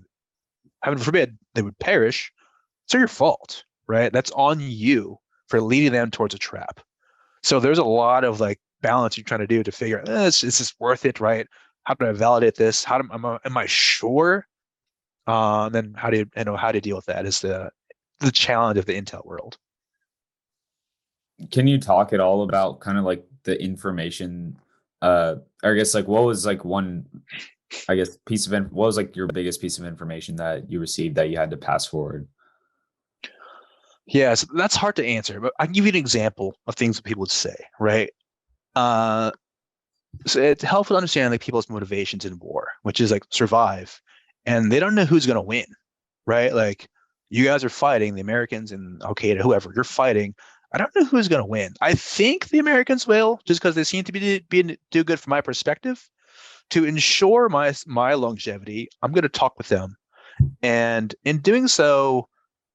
Speaker 2: heaven forbid, they would perish, it's your fault, right? That's on you for leading them towards a trap. So there's a lot of like balance you're trying to do to figure out, is this worth it, right? How do I validate this? Am I sure? Then how do you deal with that is the challenge of the intel world.
Speaker 1: Can you talk at all about kind of like the information? I guess like what was like one, I guess what was like your biggest piece of information that you received that you had to pass forward?
Speaker 2: Yeah, so that's hard to answer, but I can give you an example of things that people would say, right? So it's helpful to understand like people's motivations in war, which is like survive, and they don't know who's going to win, right? Like you guys are fighting, the Americans and Al-Qaeda, whoever you're fighting. I don't know who's going to win. I think the Americans will, just because they seem to be do good from my perspective. to ensure my longevity, I'm going to talk with them. And in doing so,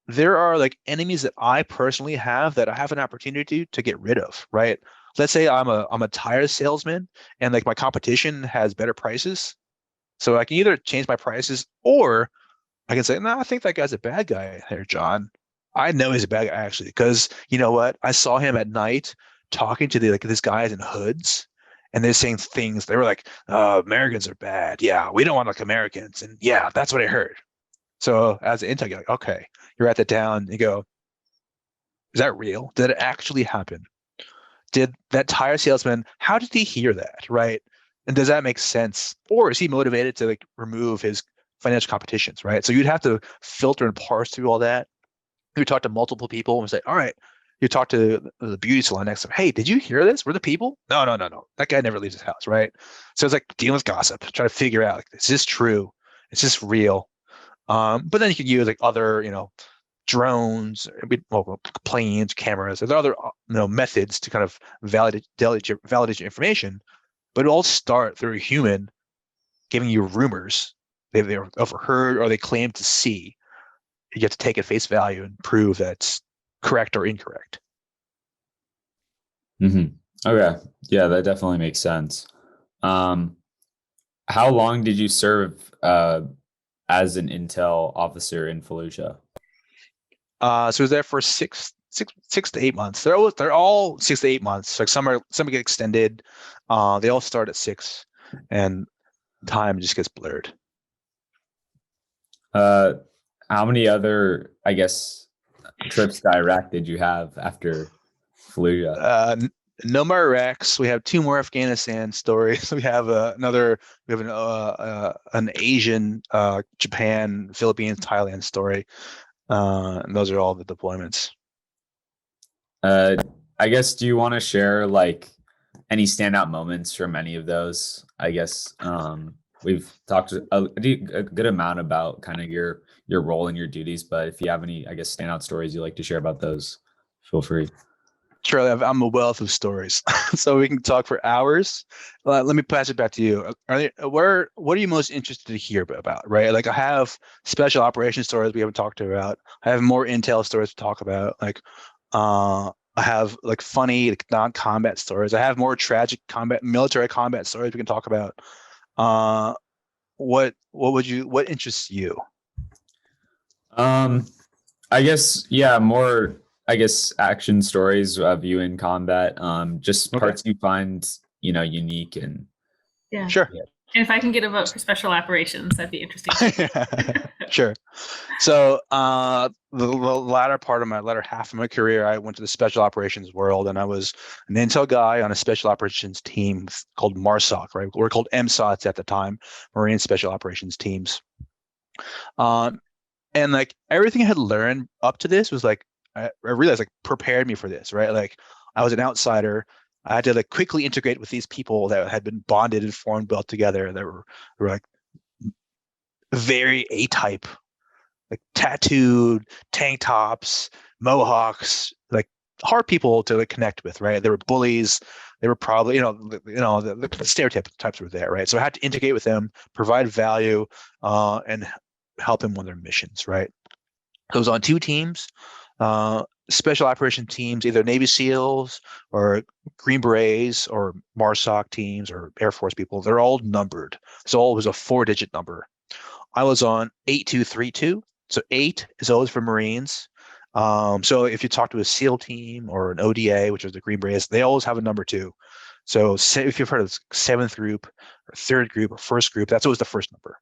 Speaker 2: there are like enemies that I personally have that I have an opportunity to get rid of, right? Let's say I'm a tire salesman and like my competition has better prices. So I can either change my prices or I can say, no, I think that guy's a bad guy there, John. I know he's a bad guy actually, because you know what? I saw him at night talking to these guys in hoods, and they're saying things. They were like, Americans are bad. Yeah, we don't want like Americans. And yeah, that's what I heard. So as an intern, you're like, okay, you write that down. You go, is that real? Did it actually happen? Did that tire salesman, how did he hear that, right? And does that make sense? Or is he motivated to like remove his financial competitions, right? So you'd have to filter and parse through all that. You talk to multiple people and say, all right, you talk to the beauty salon next to him. Hey, did you hear this? Were the people? No, no, no, no. That guy never leaves his house, right? So it's like dealing with gossip, trying to figure out, like, is this true? Is this real? But then you can use like other, drones, well, planes, cameras. There's other, methods to kind of validate your information. But it all start through a human giving you rumors they've overheard or they claim to see. You have to take at face value and prove that's correct or incorrect.
Speaker 1: Okay. Yeah, that definitely makes sense. How long did you serve as an intel officer in Fallujah?
Speaker 2: So I was there for six to 8 months. They're all 6 to 8 months. Like some get extended. They all start at 6, and time just gets blurred.
Speaker 1: How many other, I guess, trips to Iraq did you have after Fallujah?
Speaker 2: No more Iraqs. We have 2 more Afghanistan stories. We have an Asian, Japan, Philippines, Thailand story. And those are all the deployments.
Speaker 1: I guess, do you want to share like any standout moments from any of those? I guess we've talked a good amount about kind of your role and your duties, but if you have any, I guess, standout stories you'd like to share about those, feel free.
Speaker 2: Charlie, I'm a wealth of stories, so we can talk for hours. Let me pass it back to you. What are you most interested to hear about, right? Like I have special operations stories we haven't talked about. I have more intel stories to talk about. Like, I have like funny, like, non-combat stories. I have more tragic military combat stories we can talk about. What interests you?
Speaker 1: I guess, yeah, more, I guess, action stories of you in combat. Just parts you find, unique and
Speaker 3: Yeah.
Speaker 2: Sure.
Speaker 3: Yeah. And if I can get a vote for special operations, that'd be interesting.
Speaker 2: Sure. So the latter half of my career, I went to the special operations world, and I was an intel guy on a special operations team called MARSOC, right? We're called MSOTs at the time, Marine Special Operations Teams. And like everything I had learned up to this was like, I realized like prepared me for this, right? Like I was an outsider. I had to like quickly integrate with these people that had been bonded and formed well together that were like very A-type, like tattooed, tank tops, mohawks, like hard people to like connect with, right? They were bullies. They were probably, the stereotypes were there, right? So I had to integrate with them, provide value, and help them on their missions, right? So I was on 2 teams, special operation teams, either Navy SEALs or Green Berets or MARSOC teams or Air Force people. They're all numbered. So it was a 4-digit number. I was on 8232. So 8 is always for Marines. So if you talk to a SEAL team or an ODA, which is the Green Berets, they always have a number 2. So if you've heard of 7th group or 3rd group or 1st group, that's always the first number.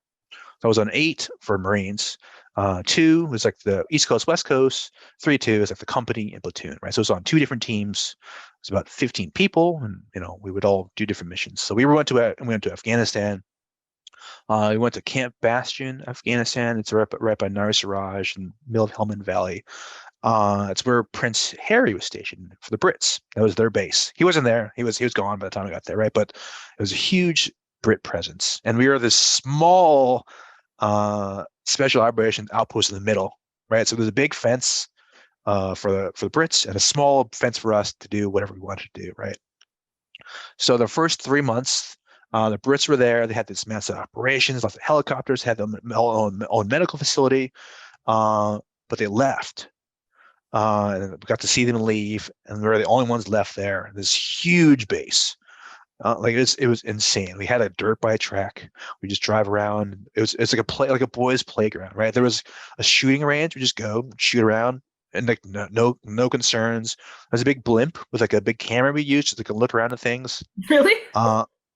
Speaker 2: So I was on 8 for Marines. 2 was like the East Coast, West Coast. 3-2 is like the company and platoon, right? So it was on 2 different teams. It was about 15 people, and we would all do different missions. So we went to Afghanistan. We went to Camp Bastion, Afghanistan. It's right by Nar Saraj and middle of Helmand Valley. It's where Prince Harry was stationed for the Brits. That was their base. He wasn't there. He was gone by the time I got there, right? But it was a huge Brit presence, and we were this small special operations outpost in the middle, right? So there's a big fence for the Brits and a small fence for us to do whatever we wanted to do, right? So the first 3 months, The Brits were there. They had this massive operations, lots of helicopters, had their own medical facility, but they left. And we got to see them leave, and we were the only ones left there. This huge base. It was insane. We had a dirt bike track. We just drive around. It's like a boys' playground, right? There was a shooting range. We just go shoot around, and like no concerns. There's a big blimp with like a big camera we used so they could look around at things.
Speaker 3: Really?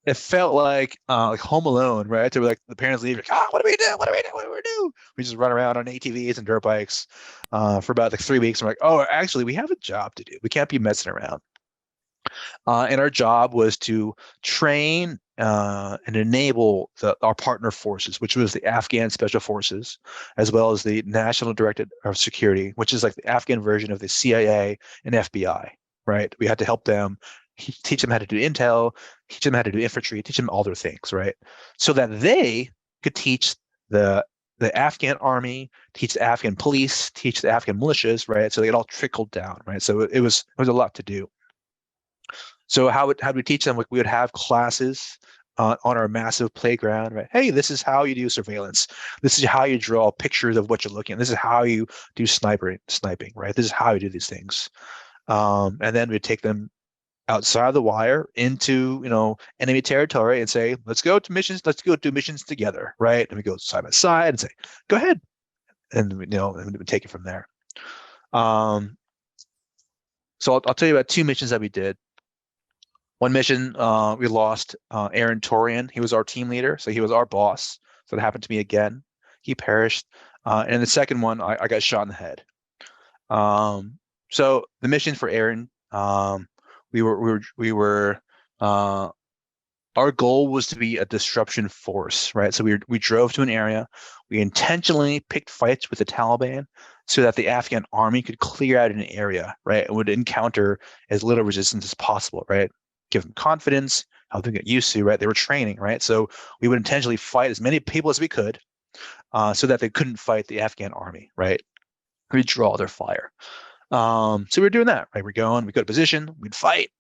Speaker 2: It felt like Home Alone, right? So like the parents leave, like, what do we do? What do we do? What do we do? We just run around on ATVs and dirt bikes for about like 3 weeks. I'm like, oh, actually, we have a job to do. We can't be messing around. And our job was to train and enable our partner forces, which was the Afghan Special Forces, as well as the National Directorate of Security, which is like the Afghan version of the CIA and FBI, right? We had to help them, teach them how to do intel, teach them how to do infantry, teach them all their things, right? So that they could teach the Afghan army, teach the Afghan police, teach the Afghan militias, right? So it all trickled down, right? So it was a lot to do. So how would we teach them? Like we would have classes on our massive playground, right? Hey, this is how you do surveillance. This is how you draw pictures of what you're looking at. This is how you do sniping, right? This is how you do these things. And then we'd take them outside the wire into enemy territory and say, let's go to missions. Let's go do missions together, right? And we go side by side and say, go ahead, and and we take it from there. So I'll tell you about 2 missions that we did. One mission, we lost Aaron Torian. He was our team leader, so he was our boss. So it happened to me again. He perished. And in the second one, I got shot in the head. So the mission for Aaron, our goal was to be a disruption force, right? So we drove to an area. We intentionally picked fights with the Taliban so that the Afghan army could clear out an area, right? And would encounter as little resistance as possible, right? Give them confidence, help them get used to, right? They were training, right? So we would intentionally fight as many people as we could so that they couldn't fight the Afghan army, right? We'd draw their fire. So we were doing that, right? We go to position, we'd fight,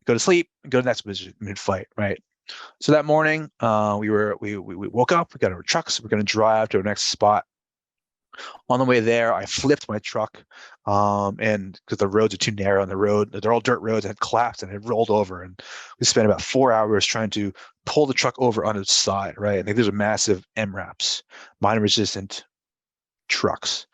Speaker 2: go to sleep, go to the next position, we'd fight, right? So that morning, we woke up, we got our trucks, we're going to drive to our next spot. On the way there, I flipped my truck, and because the roads are too narrow on the road, they're all dirt roads, and it collapsed and it rolled over. And we spent about 4 hours trying to pull the truck over on its side, right? And these are massive MRAPs, mine-resistant trucks.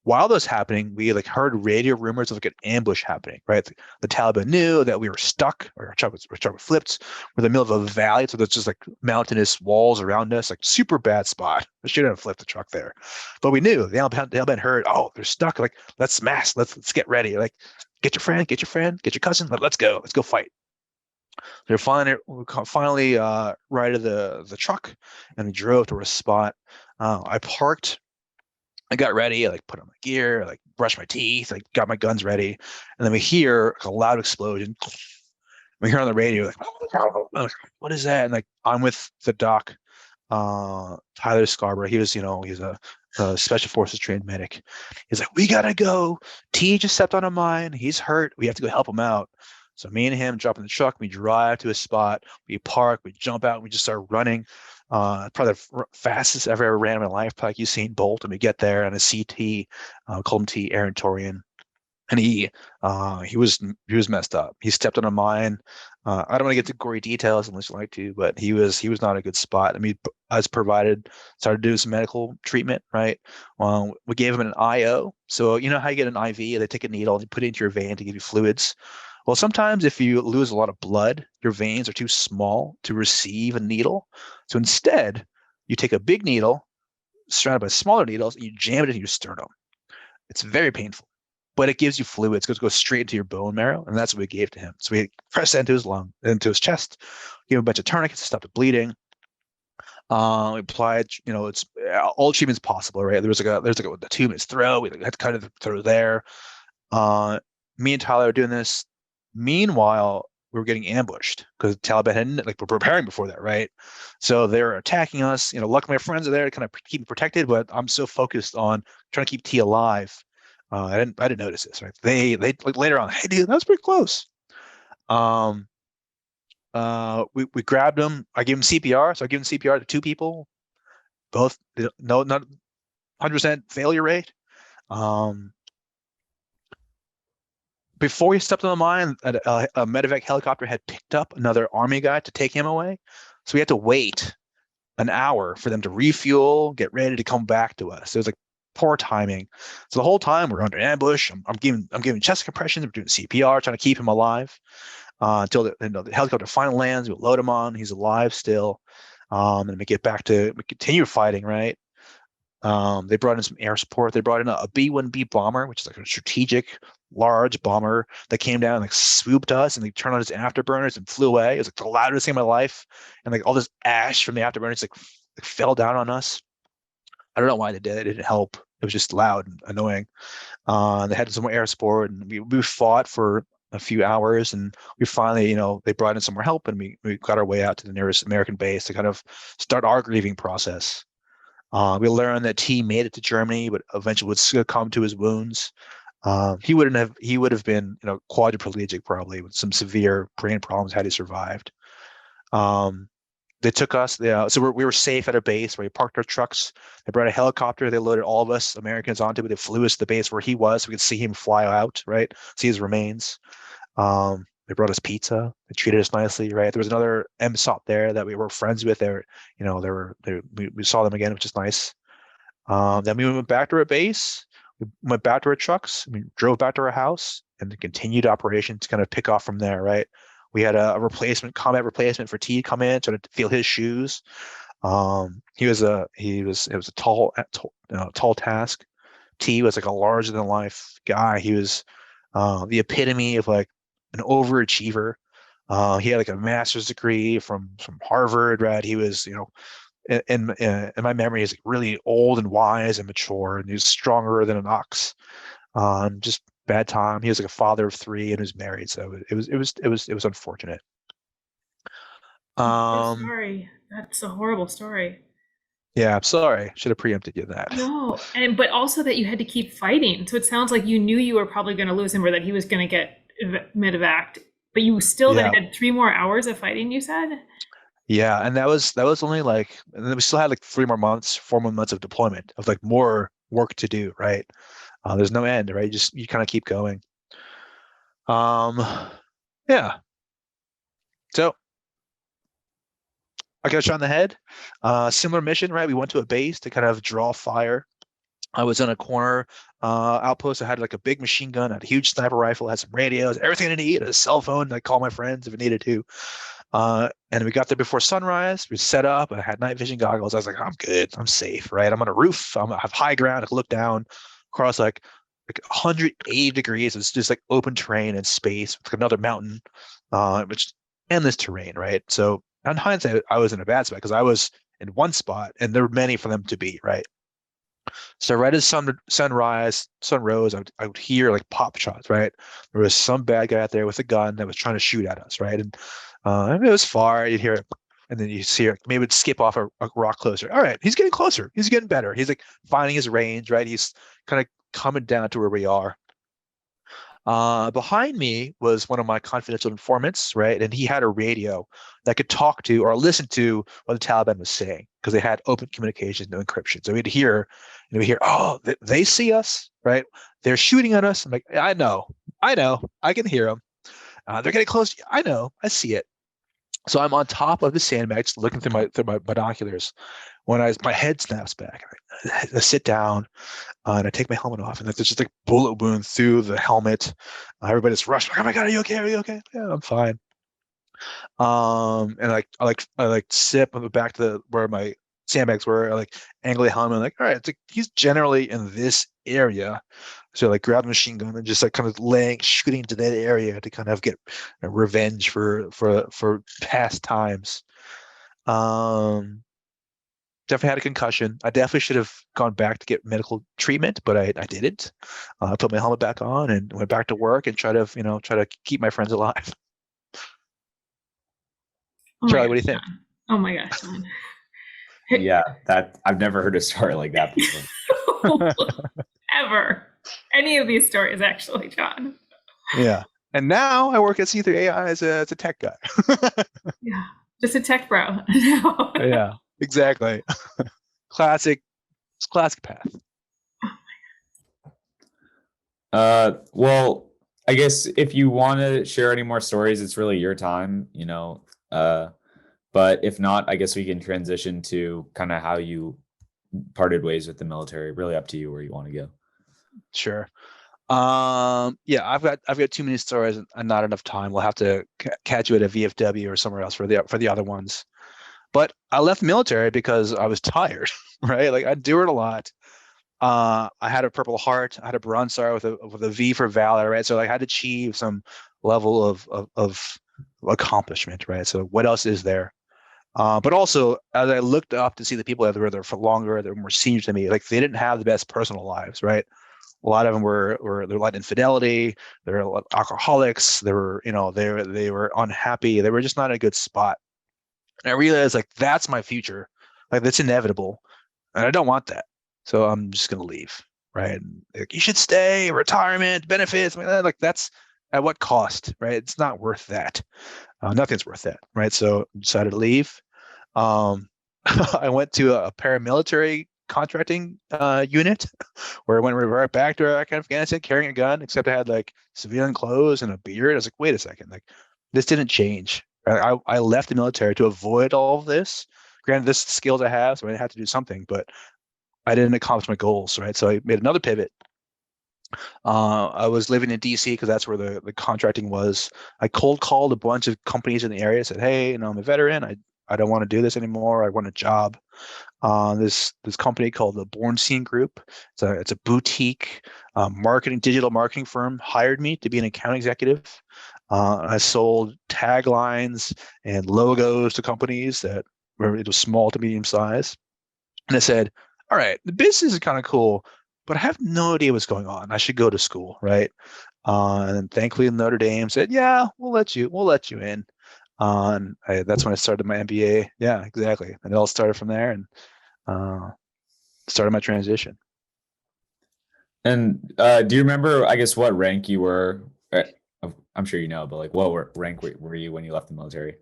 Speaker 2: While this was happening, we heard radio rumors of an ambush happening, right? The Taliban knew that we were stuck, or our truck was flipped. We're in the middle of a valley, so there's just mountainous walls around us, super bad spot. I shouldn't have flipped the truck there, but we knew the Taliban heard, oh, they're stuck. Let's smash. Let's get ready. Get your friend, get your cousin. Let's go fight. They're finally righted the truck, and we drove to a spot. I parked. I got ready, I put on my gear, brushed my teeth, got my guns ready, and then we hear a loud explosion. We hear on the radio, what is that? And I'm with the doc, Tyler Scarborough. He was, he's a special forces trained medic. He's like, we gotta go. T just stepped on a mine. He's hurt. We have to go help him out. So me and him jump in the truck. We drive to a spot. We park. We jump out. And we just start running. Probably the fastest I've ever ran in my life, like Usain Bolt. And we get there on a CT, called him T, Aaron Torian, and he was messed up. He stepped on a mine. I don't want to get to gory details unless you like to, but he was not a good spot. I mean, started doing some medical treatment, right? We gave him an IO. So you know how you get an IV? They take a needle, they put it into your vein to give you fluids. Well, sometimes if you lose a lot of blood, your veins are too small to receive a needle. So instead, you take a big needle surrounded by smaller needles and you jam it into your sternum. It's very painful, but it gives you fluids. It goes straight into your bone marrow, and that's what we gave to him. So we pressed that into his lung, into his chest, gave him a bunch of tourniquets to stop the bleeding. We applied, it's all treatments possible, right? There's the tube in his throat. We had to cut it through there. Me and Tyler were doing this. Meanwhile, we were getting ambushed because the Taliban hadn't, we're preparing before that, right? So they're attacking us. Luckily my friends are there to kind of keep me protected, but I'm so focused on trying to keep T alive. I didn't notice this, right? They later on, hey dude, that was pretty close. We grabbed him. I gave him CPR. So I gave him CPR to 2 people. Both no, not 100% failure rate. Before he stepped on the mine, a medevac helicopter had picked up another Army guy to take him away. So we had to wait an hour for them to refuel, get ready to come back to us. It was like poor timing. So the whole time we're under ambush. I'm giving chest compressions. We're doing CPR, trying to keep him alive until the helicopter finally lands. We load him on. He's alive still. And we continue fighting. Right. They brought in some air support. They brought in a B-1B bomber, which is like a strategic, large bomber that came down and like swooped us, and they turned on his afterburners and flew away. It was like the loudest thing in my life, and like all this ash from the afterburners like fell down on us. I don't know why they did it. It didn't help. It was just loud and annoying. They had some more air support, and we fought for a few hours, and we finally, they brought in some more help, and we got our way out to the nearest American base to kind of start our grieving process. We learned that T made it to Germany, but eventually would succumb to his wounds. He would have been, quadriplegic probably with some severe brain problems had he survived. They took us, so we were safe at a base where we parked our trucks. They brought a helicopter. They loaded all of us Americans onto it. They flew us to the base where he was, so we could see him fly out, right? See his remains. They brought us pizza. They treated us nicely, right? There was another MSOP there that we were friends with. We saw them again, which is nice. Then we went back to our base. We went back to our trucks. We drove back to our house and continued operations to kind of pick off from there, right? We had a combat replacement for T come in, trying to feel his shoes. It was a tall task. T was like a larger than life guy. He was the epitome of like an overachiever. He had like a master's degree from Harvard, right? He was, in my memory, he's like really old and wise and mature, and he was stronger than an ox. Just bad time. He was like a father of 3 and was married, so it was unfortunate.
Speaker 3: Sorry, that's a horrible story.
Speaker 2: Yeah, I'm sorry. Should have preempted you that.
Speaker 3: No, but also that you had to keep fighting. So it sounds like you knew you were probably going to lose him, or that he was going to get medevaced, but you still then had 3 more hours of fighting, you said?
Speaker 2: Yeah, and that was only like, and then we still had like 4 more months of deployment of like more work to do, right? There's no end, right? You kind of keep going. Yeah. So I got shot in the head. Similar mission, right? We went to a base to kind of draw fire. I was in a corner outpost. I had like a big machine gun, had a huge sniper rifle, had some radios, everything I need, a cell phone. I call my friends if I needed to. And we got there before sunrise. We set up. I had night vision goggles. I was like, I'm good. I'm safe, right? I'm on a roof. I have high ground. I can look down across like 180 degrees. It's just like open terrain and space with another mountain, which endless terrain, right? So on hindsight, I was in a bad spot because I was in one spot, and there were many for them to be, right? So right as sun rose, I would hear like pop shots, right? There was some bad guy out there with a gun that was trying to shoot at us, right? And it was far. You'd hear it, and then you see it. Maybe it'd skip off a rock closer. All right, he's getting closer. He's getting better. He's like finding his range, right? He's kind of coming down to where we are. Behind me was one of my confidential informants, right? And he had a radio that could talk to or listen to what the Taliban was saying because they had open communication, no encryption. So we'd hear, oh, they see us, right? They're shooting at us. I'm like, I know, I can hear them. They're getting close. I know, I see it. So I'm on top of the sandbags looking through my binoculars when my head snaps back. I sit down and I take my helmet off, and there's just like bullet wound through the helmet. Everybody's rushing. Like, oh my God, are you okay? Are you okay? Yeah, I'm fine. And I sip on the back to where my sandbags were. I like angle the helmet. I'm like, all right, it's like he's generally in this area. So like grab a machine gun and just like kind of shooting into that area to kind of get revenge for past times. Definitely had a concussion. I definitely should have gone back to get medical treatment, but I didn't. I put my helmet back on and went back to work and try to keep my friends alive. Charlie, what do you think?
Speaker 3: John. Oh my gosh, John.
Speaker 1: Yeah, that I've never heard a story like that before.
Speaker 3: Ever. Any of these stories, actually, John.
Speaker 2: Yeah. And now I work at C3 AI as a tech guy.
Speaker 3: Yeah, just a tech bro.
Speaker 2: Yeah, exactly. Classic, classic path.
Speaker 1: Well, I guess if you want to share any more stories, it's really your time, but if not, I guess we can transition to kind of how you parted ways with the military. Really up to you where you want to go.
Speaker 2: Sure. Yeah, I've got too many stories and not enough time. We'll have to catch you at a VFW or somewhere else for the other ones. But I left the military because I was tired, right? Like I do it a lot. I had a Purple Heart, I had a Bronze Star with a V for Valor, right? So like, I had to achieve some level of accomplishment, right? So what else is there? But also, as I looked up to see the people that were there for longer, that were more senior to me, like they didn't have the best personal lives, right? A lot of them were they're like infidelity, they're alcoholics, they were they were unhappy, they were just not in a good spot. And I realized like that's my future, like that's inevitable, and I don't want that. So I'm just gonna leave, right? And, like, you should stay, retirement benefits, like that's at what cost, right? It's not worth that. Nothing's worth that, right? So I decided to leave. Um, I went to a paramilitary contracting unit where I went right back to Afghanistan carrying a gun, except I had like civilian clothes and a beard. I was like, wait a second, like this didn't change. I left the military to avoid all of this. Granted, this is the skills I have, so I had to do something, but I didn't accomplish my goals, right? So I made another pivot. I was living in DC because that's where the contracting was. I cold called a bunch of companies in the area, said, hey, I'm a veteran. I don't want to do this anymore. I want a job. This company called the Bornstein Group. It's a boutique digital marketing firm hired me to be an account executive. I sold taglines and logos to companies that were small to medium size. And I said, all right, the business is kind of cool, but I have no idea what's going on. I should go to school, right? And then thankfully Notre Dame said, yeah, we'll let you in. That's when I started my MBA. Yeah, exactly. And it all started from there and started my transition.
Speaker 1: And do you remember, I guess, what rank you were? I'm sure you know, but like, what rank were you when you left the military?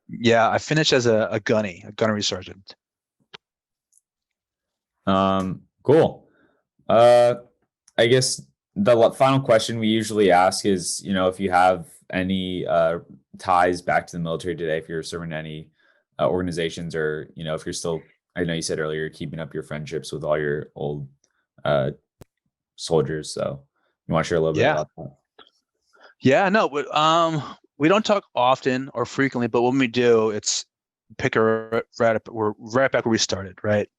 Speaker 2: Yeah, I finished as a gunnery sergeant.
Speaker 1: Cool. I guess the final question we usually ask is, if you have any ties back to the military today, if you're serving any organizations, or if you're still, I know you said earlier, keeping up your friendships with all your old soldiers. So you want to share a little bit
Speaker 2: Yeah.
Speaker 1: about that?
Speaker 2: Yeah, no, but we don't talk often or frequently, but when we do, it's pick a we're right back where we started, right?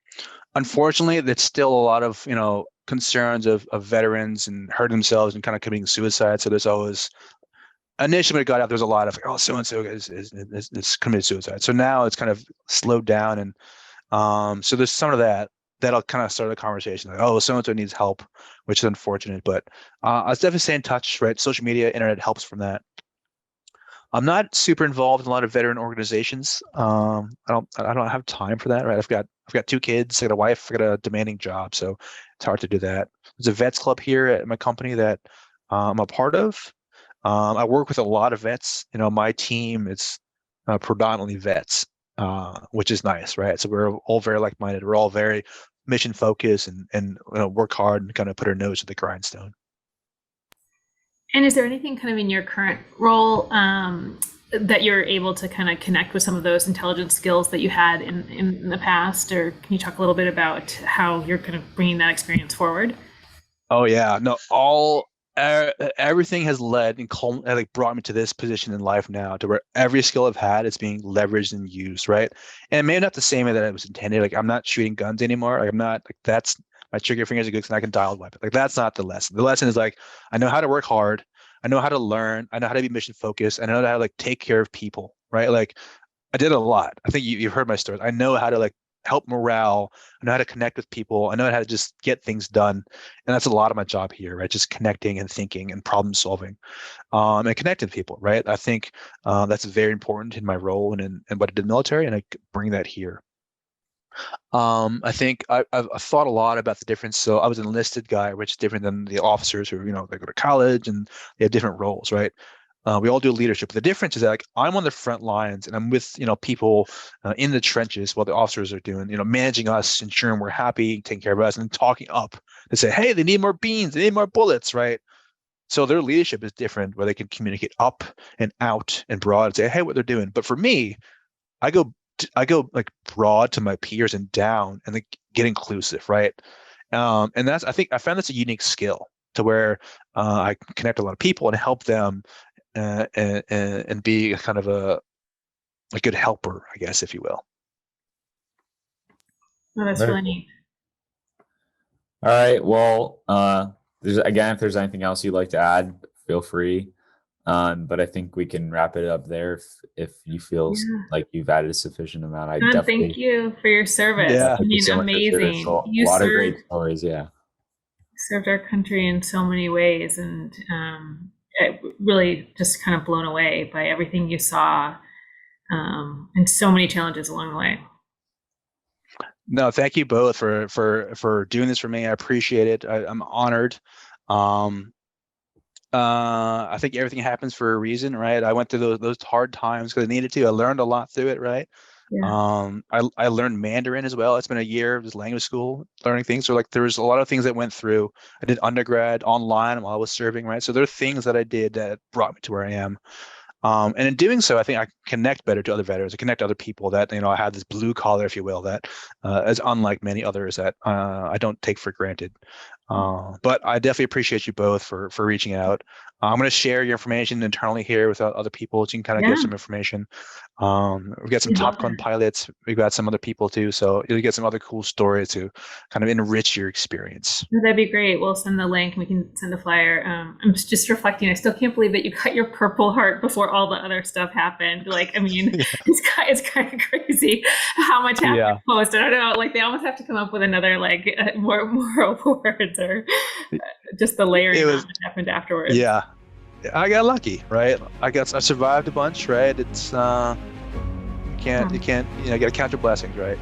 Speaker 2: Unfortunately, there's still a lot of concerns of veterans and hurting themselves and kind of committing suicide. So there's always initially when it got out, there's a lot of like, oh, so and so is committed suicide. So now it's kind of slowed down, and so there's some of that'll kind of start the conversation like, oh, so and so needs help, which is unfortunate, but I was definitely stay in touch, right? Social media, internet helps from that. I'm not super involved in a lot of veteran organizations. I don't have time for that, right? I've got two kids, I got a wife, I got a demanding job, so it's hard to do that. There's a vets club here at my company that I'm a part of. I work with a lot of vets. My team is predominantly vets, which is nice, right? So we're all very like-minded. We're all very mission focused and work hard and kind of put our nose to the grindstone.
Speaker 3: And is there anything kind of in your current role that you're able to kind of connect with some of those intelligence skills that you had in the past? Or can you talk a little bit about how you're kind of bringing that experience forward?
Speaker 2: Oh yeah, no, everything has led and like brought me to this position in life now, to where every skill I've had is being leveraged and used, right? And maybe not the same way that it was intended. Like I'm not shooting guns anymore. Like I'm not like that's my trigger fingers are good and I can dial a weapon. Like that's not the lesson. The lesson is like I know how to work hard. I know how to learn. I know how to be mission focused. I know how to like take care of people, right? Like I did a lot. I think you've heard my stories. I know how to like help morale. I know how to connect with people. I know how to just get things done. And that's a lot of my job here, right? Just connecting and thinking and problem solving, and connecting with people, right? I think that's very important in my role and what I did in the military, and I bring that here. I think I've thought a lot about the difference. So I was an enlisted guy, which is different than the officers who, they go to college and they have different roles, right? We all do leadership. But the difference is that, like, I'm on the front lines and I'm with, people in the trenches while the officers are doing, managing us, ensuring we're happy, taking care of us, and talking up to say, hey, they need more beans, they need more bullets, right? So their leadership is different, where they can communicate up and out and broad and say, hey, what they're doing. But for me, I go like broad to my peers and down, and then get inclusive, right? And I think I found that's a unique skill, to where I can connect a lot of people and help them, and be kind of a good helper, I guess, if you will.
Speaker 3: Oh, that's really neat.
Speaker 1: All right. Well, if there's anything else you'd like to add, feel free. But I think we can wrap it up there if you feel like you've added a sufficient amount.
Speaker 3: Thank you for your service.
Speaker 2: Yeah.
Speaker 3: I mean, amazing.
Speaker 1: A lot of great stories. Yeah.
Speaker 3: Served our country in so many ways, and really just kind of blown away by everything you saw, and so many challenges along the way.
Speaker 2: No, thank you both for doing this for me. I appreciate it. I'm honored. I think everything happens for a reason, right? I went through those hard times because I needed to. I learned a lot through it, right? Yeah. I learned Mandarin as well. It's been a year of this language school learning things. So, like, there was a lot of things that went through. I did undergrad online while I was serving, right? So there are things that I did that brought me to where I am. And in doing so, I think I connect better to other veterans. I connect to other people that, I have this blue collar, if you will, that is unlike many others that I don't take for granted. But I definitely appreciate you both for reaching out. I'm going to share your information internally here with other people, so you can kind of get some information. We've got some Top Gun pilots. We've got some other people too. So you'll get some other cool stories to kind of enrich your experience.
Speaker 3: That'd be great. We'll send the link. We can send a flyer. I'm just reflecting. I still can't believe that you got your Purple Heart before all the other stuff happened. Like, I mean, it's kind of crazy how much happened post. I don't know. Like, they almost have to come up with another, like, more awards, or just the layering that happened afterwards.
Speaker 2: Yeah. I got lucky, right? I survived a bunch, right? It's you can't, you got to count your blessings, right?